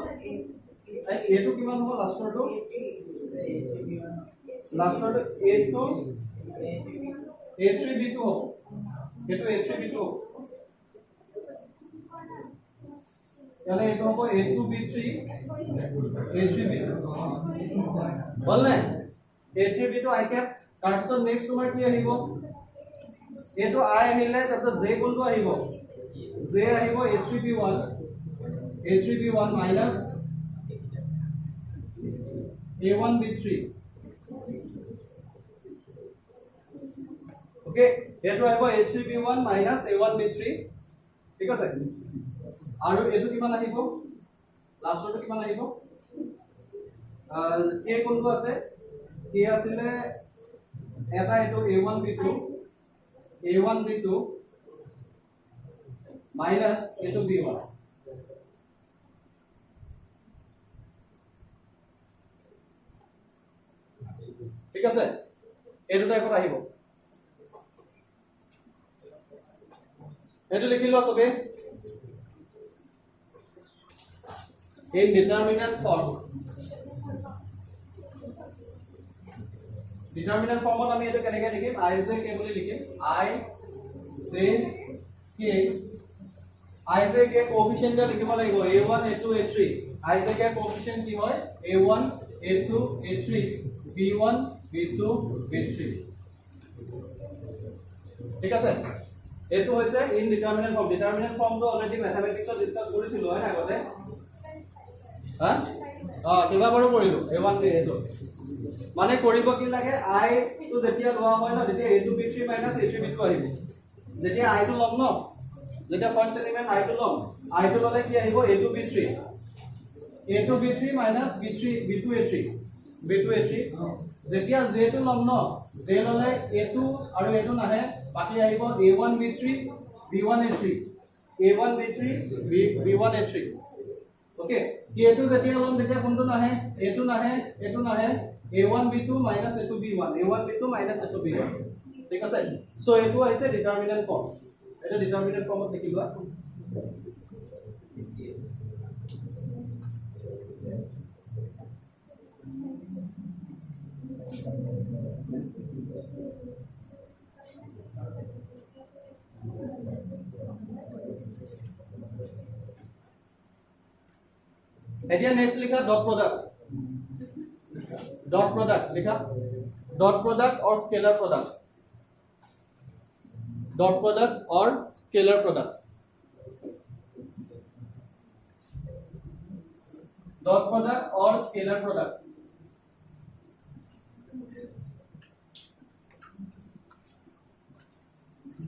a2 কিমান হ'ব লাষ্টৰটো a2 a3 b2 হ'ব এটো a3 b2 হ'ব यानी এটো হ'ব a2 b3 a3 b2 বল না a3 b2 i cap তাৰ পাছত নেক্সট তোমাৰ কি আহিব এটো i আহিলে তাৰপিছত j কোনটো আহিব j আহিব a3b1 minus a1 b3 okay এটো আহিব a3b1 মাইনাস a1 b3 ঠিক আছে আৰু এটো কিমান আহিব লাষ্টটো কিমান আহিব k কোনটো আছে k আছিলে এটা এটো a1 b2 মাইনাস এটো b1 ঠিক আছে এটো টাইপত আহিব এটো লিখি লোৱা সবে in determinant form ডিটাৰমিনেন্ট ফৰ্মত আমি এটো কেনেকৈ লিখিম I J K বুলি লিখিম I J K কোএফিচিয়েন্ট লিখিব লাগিব A1 A2 A3 I J K কোএফিচিয়েন্ট কি হয় A1 A2 A3 B1 B2 B3 ঠিক আছে এটো হৈছে ইনডিটাৰমিনেন্ট ফৰ্ম ডিটাৰমিনেন্ট ফৰ্মটো অলৰেডি ম্যাথমেটিক্সত ডিসকাস কৰিছিলো হয় না আগতে কিবা বাৰু কৰিলো A1 A2 মানে কৰিব কি লাগে I টো যেতিয়া লোৱা হয় না তেতিয়া A2 B3 A3 B2 আহিব যেতিয়া I টো লম ন যেতিয়া ফার্স্ট এলিমেন্ট I টো লম I টো ললে কি আহিব A2 B3 B3 B3 B2 A3 B2 A3 যেতিয়া J টো লম ন J ললে A2 আৰু A2 নাহে বাকি আহিব A1 B3 B1 A3 A1 B3 B1 A3 okay A2 যেতিয়া লম তেতিয়া কোনটো নাহে A2 নাহে A1 B2 A2 B1 A1 B2 A2 B1 ঠিক আছে সো এটো হৈছে ডিটাৰমিনেন্ট ফৰ্ম এটা ডিটাৰমিনেন্ট ফৰ্মত লিখিবা এতিয়া নেক্সট লিখা ডট প্রোডাক্ট লিখা डॉट प्रोडक्ट और स्केलर प्रोडक्ट डॉट प्रोडक्ट और स्केलर प्रोडक्ट डॉट प्रोडक्ट और स्केलर प्रोडक्ट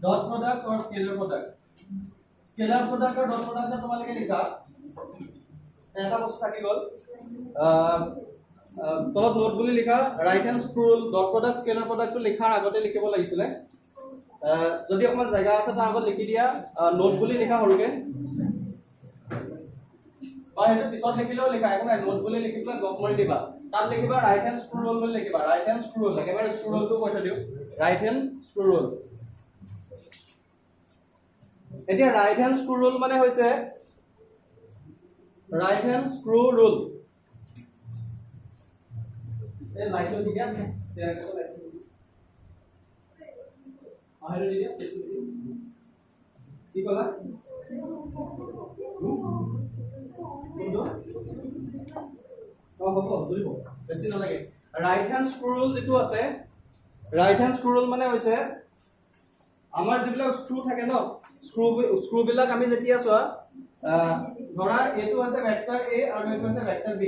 डॉट प्रोडक्ट और स्केलर प्रोडक्ट और डॉट प्रोडक्ट তোমালোকে লিখা এটা বস্তু থাকি গল তলত নোট বুলি লিখা right hand screw dot product scalar প্রোডাক্টটো লিখাৰ আগতে লিখিব লাগিছিল যদি অকমান জায়গা আছে তাৰ আগত লিখি দিয়া নোট বুলি লিখা হৰুকে বা এটা পিছত লিখিলেও লিখা একো নাই নোট বুলি লিখি পেলাই গপ মাৰি দিবা তাত লিখিবা ৰাইট হ্যান্ড স্ক্ৰল বুলি লিখিবা ৰাইট হ্যান্ড স্ক্ৰল একেবাৰে স্ক্রলটো কৈ দিও রাইট হ্যান্ড স্ক্রল এতিয়া রাইট হ্যান্ড স্ক্রল মানে হৈছে right hand screw rule ए लाइट हो गया स्टेयर को लाइट आहिर हो गया ठीक होला হ'ব ধৰিব বেছি নালাগে ৰাইট হ্যান্ড স্ক্ৰু ৰুল যেটো আছে ৰাইট হ্যান্ড স্ক্ৰু ৰুল মানে হৈছে আমাৰ যিবিলাক স্ক্ৰু থাকে ন স্ক্ৰু বিলাক আমি যেতিয়া চোৱা ধৰা এটো আছে ভেক্টৰ a আৰু এটো আছে ভেক্টৰ b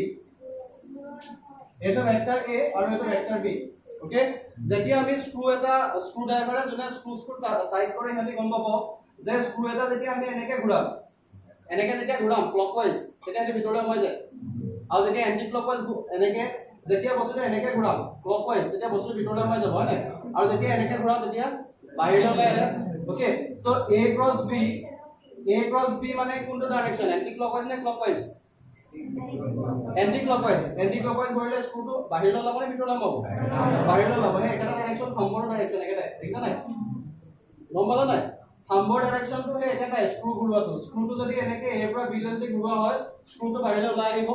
এটো ভেক্টৰ a আৰু এটো ভেক্টৰ b ওকে যেতিয়া আমি স্ক্ৰু ড্ৰাইভাৰে যোনে স্ক্ৰু টাইট কৰে হেতি গম পাব যে স্ক্ৰু এটা যেতিয়া আমি এনেকে ঘূৰাম ক্লকৱাইজ তেতিয়া হেতি ভিতৰলৈ হৈ যায় আৰু যেতিয়া এন্টি ক্লকৱাইজ এনেকে যেতিয়া বস্তুটো এনেকে ঘূৰাম ক্লকৱাইজ তেতিয়া বস্তুটো ভিতৰলৈ হৈ যাব হয় না আৰু যেতিয়া এনেকে ঘূৰাম তেতিয়া বাহিৰলৈ আহে okay so a cross b মানে কোনটো ডাইৰেকশন এন্টি ক্লকৱাইজ নে ক্লকৱাইজ এন্টি ক্লকৱাইজ কৰিলে স্ক্ৰুটো বাহিৰলৈ যাব নে ভিতৰলৈ যাব বাহিৰলৈ যাব হে এটা ডাইৰেকশন থম্বৰ ডাইৰেকশন একেটা দেখিছা নাই গম পালা নাই থম্বৰ ডাইৰেকশনটো হে একেটা স্ক্ৰু ঘূৰোৱাটো স্ক্ৰুটো যদি এনেকে a পৰা b লৈ ঘূৰোৱা হয় স্ক্ৰুটো বাহিৰলৈ ওলাই আহিব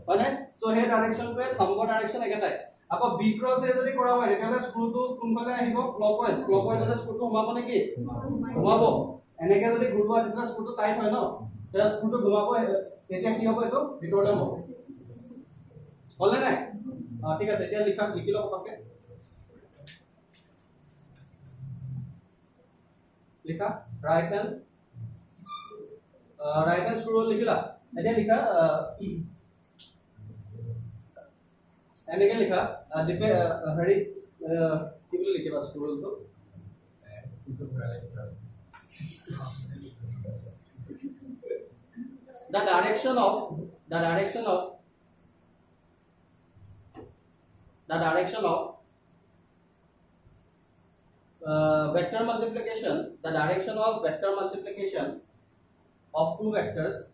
মানে সো হে ডাইৰেকশনটোৱে থম্বৰ ডাইৰেকশন একেটাই আকৌ b ক্ৰস a যদি কৰা হয় তেতিয়াহলে স্ক্ৰুটো কোনফালে আহিব ক্লকৱাইজলৈ স্ক্ৰুটো ঘুমাব নেকি ঘুমাব এনেকে যদি ঘূৰোৱা তেতিয়া স্ক্ৰুটো টাইট হয় ন তেতিয়া স্ক্ৰুটো ঘুমাব তেতিয়া কি হ'ব এটো ভিতৰলৈ হ'ব হলে নাই ঠিক আছে এতিয়া লিখি লও পতকে লিখা রাইট হ্যান্ড স্ক্রু রুল লিখিলা এতিয়া লিখা এনেকে লিখা হেৰি কি বুলি লিখিবা screw রুলটো the direction of vector multiplication of two vectors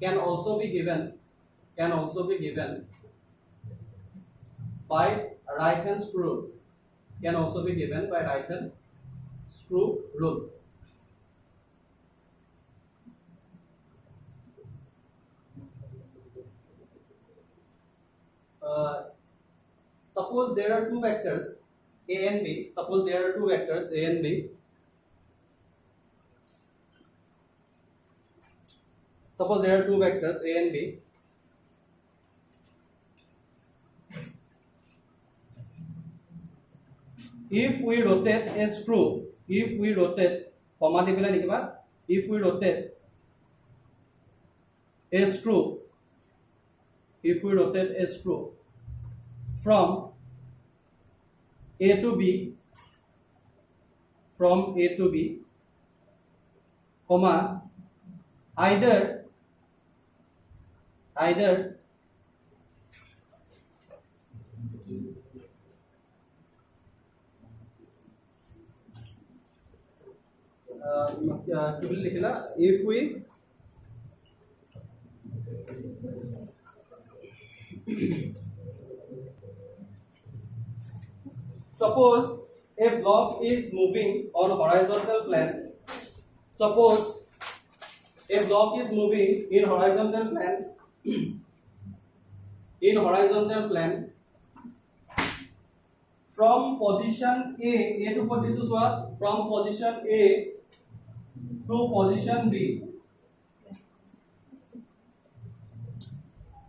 can also be given by right hand screw rule suppose there are two vectors a and b. Suppose there are two vectors a and b. Suppose there are two vectors a and b. If we rotate a screw, if we rotate, comma dibila likiba, if we rotate a screw, if we rotate a screw from A to B, from A to B, comma, either if we suppose a block is moving on horizontal plane, suppose a block is moving in horizontal plane, in horizontal plane from position A to position what? From position A to position B.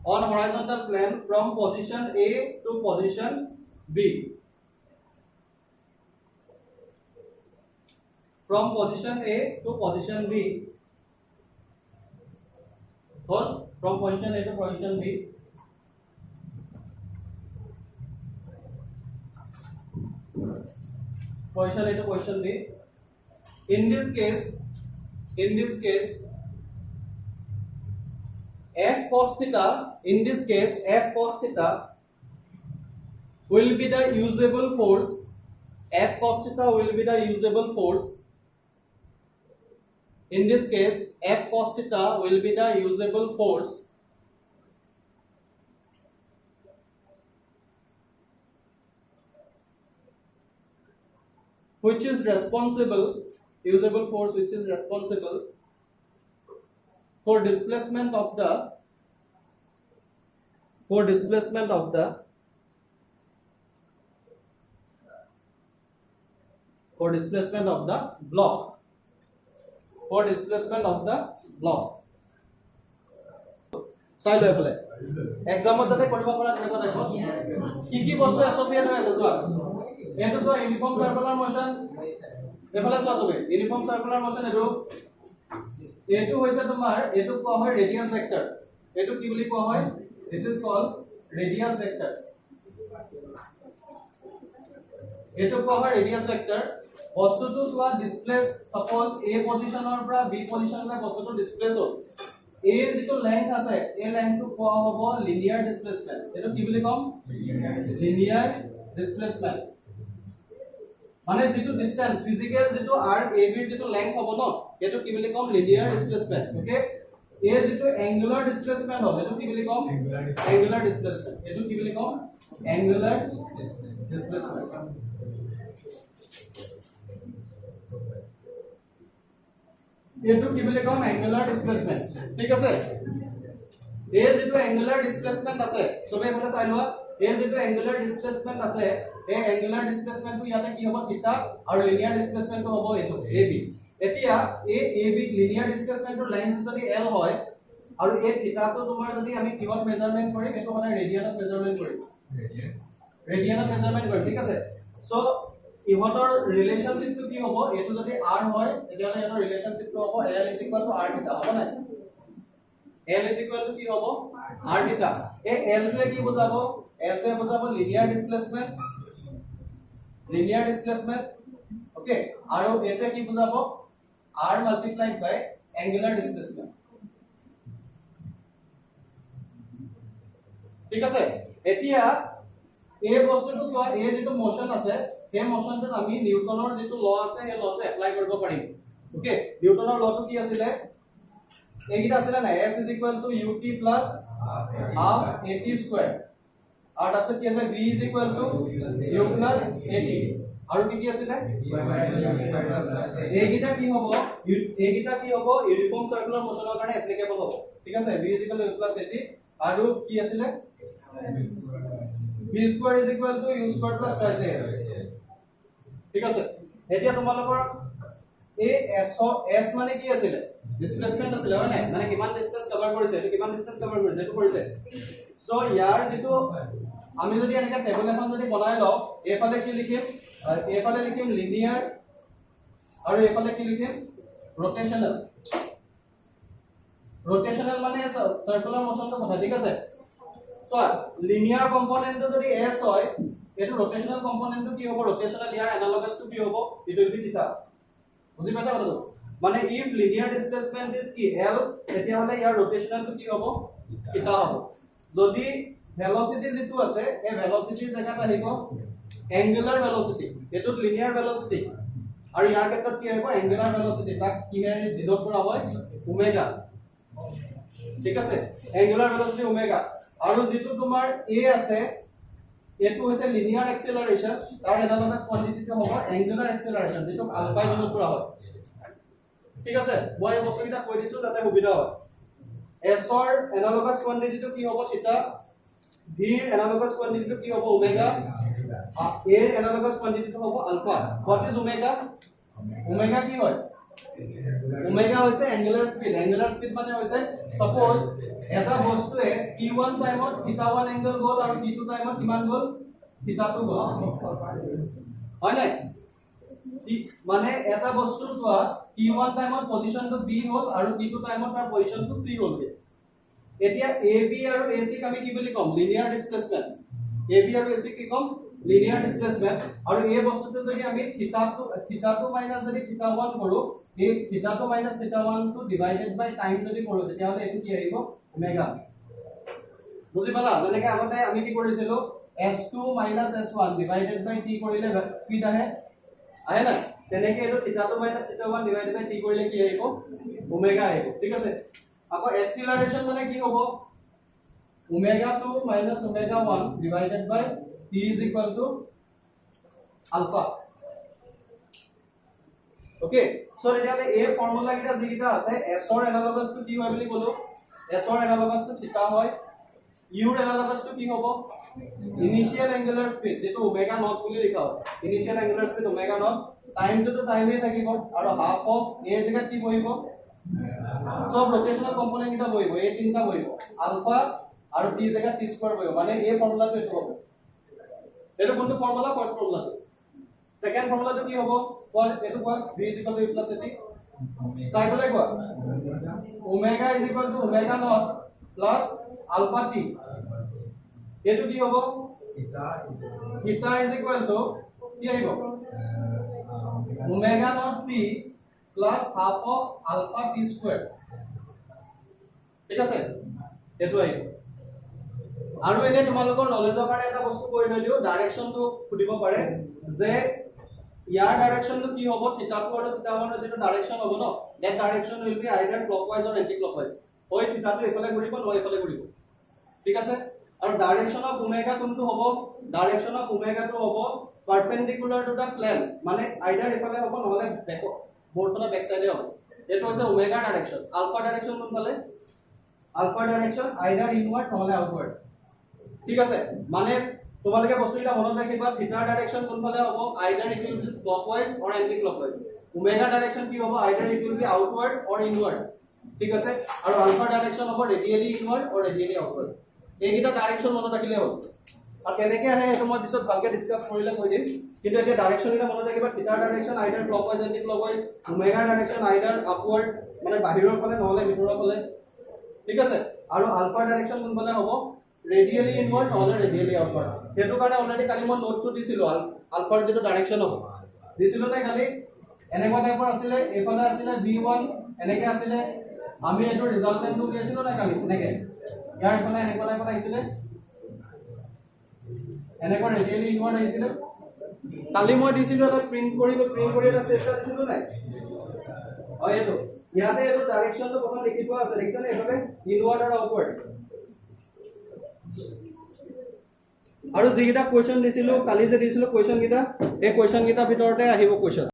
On horizontal plane from position A to position B. From position A to position B. Hold. From position A to position B. Position A to position B. In this case, f cos theta, in this case f cos theta will be the usable force. F cos theta will be the usable force. In this case, f cos theta will be the usable force which is responsible, usable force which is responsible for displacement of the block, for displacement of the block. চাই লৈ ফলে এক্সামত যাতে কৰিব পৰা তেনেকুৱা টাইপৰ কি বস্তু এছ'চিয়েট হৈ আছে চোৱা এটো চোৱা ইউনিফৰ্ম সাৰ্কুলাৰ মোশন এফালে চোৱা চবে ইউনিফৰ্ম সাৰ্কুলাৰ মোশন এটো হৈছে তোমাৰ এটো কোৱা হয় ৰেডিয়াস ভেক্টৰ এটো কি বুলি কোৱা হয় দিস ইজ কল্ড ৰেডিয়াস ভেক্টৰ এটো কোৱা হয় ৰেডিয়াস ভেক্টৰ বস্তুটো চোৱা ডিসপ্লেস সাপোজ এ পজিশনৰ পৰা বি পজিশনলৈ বস্তুটো ডিসপ্লেস হ'ল এ যিটো লেংথ আছে এই লেংথটো কোৱা হ'ব লিনিয়াৰ ডিসপ্লেসমেন্ট এটো কি বুলি কম লিনিয়াৰ ডিসপ্লেসমেন্ট মানে যেটো ডিসটেন্স ফিজিক্যাল যেটো আর্ক এ বি যেটো লেংথ হ'ব ন এটো কি বুলি কম লিনিয়াৰ ডিসপ্লেসমেন্ট ওকে এ যেটো অ্যাঙ্গুলাৰ ডিসপ্লেসমেন্ট হ'ব এটো কি বুলি কম অ্যাঙ্গুলাৰ ডিসপ্লেসমেন্ট এটো কি বুলি কম অ্যাঙ্গুলাৰ ডিসপ্লেসমেন্ট এটো কি বুলি কম অ্যাঙ্গুলাৰ ডিসপ্লেসমেন্ট ঠিক আছে এ যেটো অ্যাঙ্গুলাৰ ডিসপ্লেসমেন্ট আছে সবে বলে চাই লোৱা এ যেটো অ্যাঙ্গুলাৰ ডিসপ্লেসমেন্ট আছে এই অ্যাঙ্গুলাৰ ডিসপ্লেসমেন্টটো ইয়াতে কি হ'ব থিটা আৰু লিনিয়াৰ ডিসপ্লেসমেন্টটো হ'ব এটো ab এতিয়া এই ab লিনিয়াৰ ডিসপ্লেসমেন্টৰ লাইন যদি l হয় আৰু এই থিটাটো তোমাৰ যদি আমি কিহত মেজাৰমেন্ট কৰিম এটো মানে ৰেডিয়ানত মেজাৰমেন্ট কৰিম ৰেডিয়ানত মেজাৰমেন্ট কৰিম ঠিক আছে সো ইহঁতৰ ৰিলেশনশিপটো কি হ'ব এটো যদি r হয় তেতিয়াহলে ইয়াৰ ৰিলেশনশিপটো হ'ব l r থিটা হ'ব না l কি হ'ব r থিটা এই l টোৱে কি বুজাব l টোৱে বুজাব লিনিয়াৰ ডিসপ্লেসমেন্ট ওকে আৰু এটোৱে কি বুজাব r মাল্টিপ্লাইড বাই অ্যাঙ্গুলাৰ ডিসপ্লেসমেন্ট ঠিক আছে এতিয়া এই বস্তুটো চোৱা এই যেটো মোশন আছে এই মোশনটো আমি নিউটনৰ যেটো ল আছে এই লটো এপ্লাই কৰিব পাৰিম ওকে নিউটনৰ লটো কি আছিল এইগিটা আছিল না s ut plus half at square আর তারপর কি আছে b u plus at আৰু কি কি আছিল এইগিটা কি হ'ব ইউনিফৰ্ম সাৰ্কুলাৰ মোশনৰ কাৰণে এপ্লিকেবল হ'ব ঠিক আছে b u plus at আৰু কি আছিল b square is equal to u square plus twice as ঠিক আছে এতিয়া তোমালোকৰ এই s মানে কি আছিল ডিসপ্লেসমেন্ট আছিল হয় নাই মানে কিমান ডিসটেন্স কভাৰ কৰিছে এটো কিমান ডিসটেন্স কভাৰ কৰিছে এটো কৰিছে সো ইয়াৰ যেটো আমি যদি এনেকা টেবল এখন যদি বনাই লও এফালে কি লিখিম এফালে লিখিম লিনিয়াৰ আৰু এফালে কি লিখিম rotational মানে সার্কুলার মোশনটো কথা ঠিক আছে সো লিনিয়ার কম্পোনেন্ট যদি s হয় এটো rotational কম্পোনেন্টটো কি হ'ব rotational ইয়াৰ অ্যানালগাস টু কি হ'ব ইট উইল বি থিটা বুজি পাইছা কথাটো মানে if linear displacement is কি l তেতিয়া হলে ইয়াৰ rotational টো কি হ'ব থিটা হ'ব যদি velocity যেটো আছে এই velocity জায়গাত আহিব angular velocity এটো linear velocity আৰু ইয়াৰ ক্ষেত্ৰত কি হ'ব angular velocity তাক কিহেৰে ডিনোট কৰা হয় ওমেগা ঠিক আছে angular velocity ওমেগা আৰু যেটো তোমাৰ a আছে এটো হৈছে লিনিয়াৰ এক্সেলাৰেশন তাৰ এনালগাস কোয়ান্টিটিটো হ'ব angular acceleration যেটো আলফা ডিনোট কৰা হয় ঠিক আছে মই এই বস্তুটা কৈ দিছো যাতে সুবিধা হয় s ৰ এনালগাস কোয়ান্টিটিটো কি হ'ব থিটা v ৰ এনালগাস কোয়ান্টিটিটো কি হ'ব ওমেগা a ৰ এনালগাস কোয়ান্টিটিটো হ'ব alpha what is omega omega কি হয় ওমেগা হৈছে angular speed মানে হৈছে suppose এটা বস্তুৱে t1 টাইমত θ1 এংগল গল আৰু t2 টাইমত কিমান গল θ2 গল হয় নাই মানে এটা বস্তু সোৱা t1 টাইমত পজিশনটো b হল আৰু t2 টাইমত তাৰ পজিশনটো c হল এতিয়া ab আৰু ac আমি কি বুলি কম লিনিয়াৰ ডিসপ্লেসমেন্ট ab আৰু ac কি কম লিনিয়াৰ ডিসপ্লেসমেন্ট আৰু এই বস্তুটো যদি আমি θ2 মাইনাস যদি θ1 কৰো এই θ2 মাইনাস θ1 টো ডিভাইডেড বাই টাইম যদি কৰো তেতিয়া হলে এটো কি আহিব ওমেগা বুজি পালা যেনেকৈ আগতে আমি কি কৰিছিলো s2 s1 divided by t কৰিলে স্পিড আহে না তেনেকৈ এটো θ2 θ1 ডিভাইডেড বাই t কৰিলে কি আহিব ওমেগা আহিব ঠিক আছে আকৌ এক্সিলাৰেশন মানে কি হ'ব omega 2 omega 1 divided by t is equal to alpha okay so এতিয়ালে এই ফৰ্মুলা কিটা যিকিটা আছে s ৰ এনালগাস টু কি হয় বুলি কলো s ৰ এনালগাস টু থিটা হয় u ৰ এনালগাস টু কি হ'ব ইনিশিয়াল এঙ্গুলার স্পিড যেটো ওমেগা নট বুলি লিখা হয় initial angular speed omega not টাইমটো তো টাইমে থাকিব আৰু হাফ অফ a জায়গা কি বহিব সব ৰোটেশনাল কম্পোনেন্ট কিটা বহিব এই তিনটা বহিব আলফা আৰু t জায়গা t স্কয়াৰ বহিব মানে এই ফৰ্মুলাটো এটো হ'ব এটো কোনটো ফৰ্মুলা ফাৰ্স্ট ফৰ্মুলাটো সেকেন্ড ফৰ্মুলাটো কি হ'ব কোৱা এটো কোৱা v = u + at সাইকেলে কোৱা omega = omega naught plus alpha t এটো কি হ'ব থিটা কি আহিব omega naught t plus half of alpha t square ঠিক আছে এটো আহিব আৰু এনে তোমালোকৰ নলেজৰ কাৰণে এটা বস্তু কৈ দিও ডাইৰেকশনটো খুদিব পাৰে যে ইয়াৰ ডাইৰেকশনটো কি হ'ব θ2 আৰু θ1 ৰ যেটো ডাইৰেকশন হ'ব ন that direction will be either clockwise or anticlockwise হয় θ2 এফালে ঘূৰিব নহয় এফালে ঘূৰিব ঠিক আছে আৰু ডাইৰেকশন অফ ওমেগা কোনটো হ'ব ডাইৰেকশন অফ ওমেগাটো হ'ব পাৰপেন্ডিকুলাৰ টু দা প্লেন মানে আইদাৰ এফালে হ'ব নহলে বৰ্ডখনৰ বেক সাইডে হ'ব এটো হৈছে ওমেগা ডাইৰেকশন আলফা ডাইৰেকশন কোনফালে আলফা ডাইৰেকশন আইদাৰ ইনওয়াৰ্ড নহলে আউটওয়াৰ্ড ঠিক আছে মানে তোমালোকে বস্তুটা মনত ৰাখিবা থিটাৰ ডাইৰেকশন কোনফালে হ'ব either it will be clockwise or anticlockwise omega direction কি হ'ব either it will be outward or inward ঠিক আছে আৰু আলফা ডাইৰেকশন হ'ব ৰেডিয়ালি ইনওয়াৰ্ড অৰ ৰেডিয়ালি আউটওয়াৰ্ড এইকিটা ডাইৰেকশন মনত ৰাখিলে হ'ব আৰু কেনেকৈ আহে সেইটো মই পিছত ভালকে ডিসকাস কৰিলে কৈ দিম কিন্তু এতিয়া ডাইৰেকশন এটা মনত ৰাখিবা থিটাৰ direction আইদাৰ clockwise anti clockwise omega direction আইদাৰ আপওয়াৰ্ড মানে বাহিৰৰ ফালে নহলে ভিতৰৰ ফালে ঠিক আছে আৰু আলফা ডাইৰেকশন কোনফালে হ'ব ৰেডিয়ালি ইনওয়াৰ্ড নহলে ৰেডিয়ালি আউটওয়াৰ্ড হেতু কাৰণে অলৰেডি কালি মই নোটটো দিছিলো আলফাৰ যেটো ডাইৰেকশন হ'ব দিছিলো নাই কালি এনেকুৱা টাইপৰ আছিলে এফালে আছিলে v1 এনেকে আছিলে আমি এটো ৰিজাল্টেন্টটো দিছিলো নাই কালি এনেকে ইয়াৰ ফালে এনেকুৱা টাইপৰ আহিছিলে এনেকুৱা ৰেডিয়ালি ইনওয়াৰ্ড আহিছিলে কালি মই দিছিলো এটা প্ৰিন্ট কৰি এটা সেট দিছিলো নাই হয় এটো ইয়াতে এটো ডাইৰেকশনটো প্ৰথম লিখি থোৱা আছে দেখিছানে এফালে ইনওয়াৰ্ড আৰু আউটওয়াৰ্ড আৰু যিটা কোৱেশ্চন দিছিলো কালি যে দিছিলো কোৱেশ্চন কিটা এই কোৱেশ্চন কিটা ভিতৰতে আহিব কোৱেশ্চন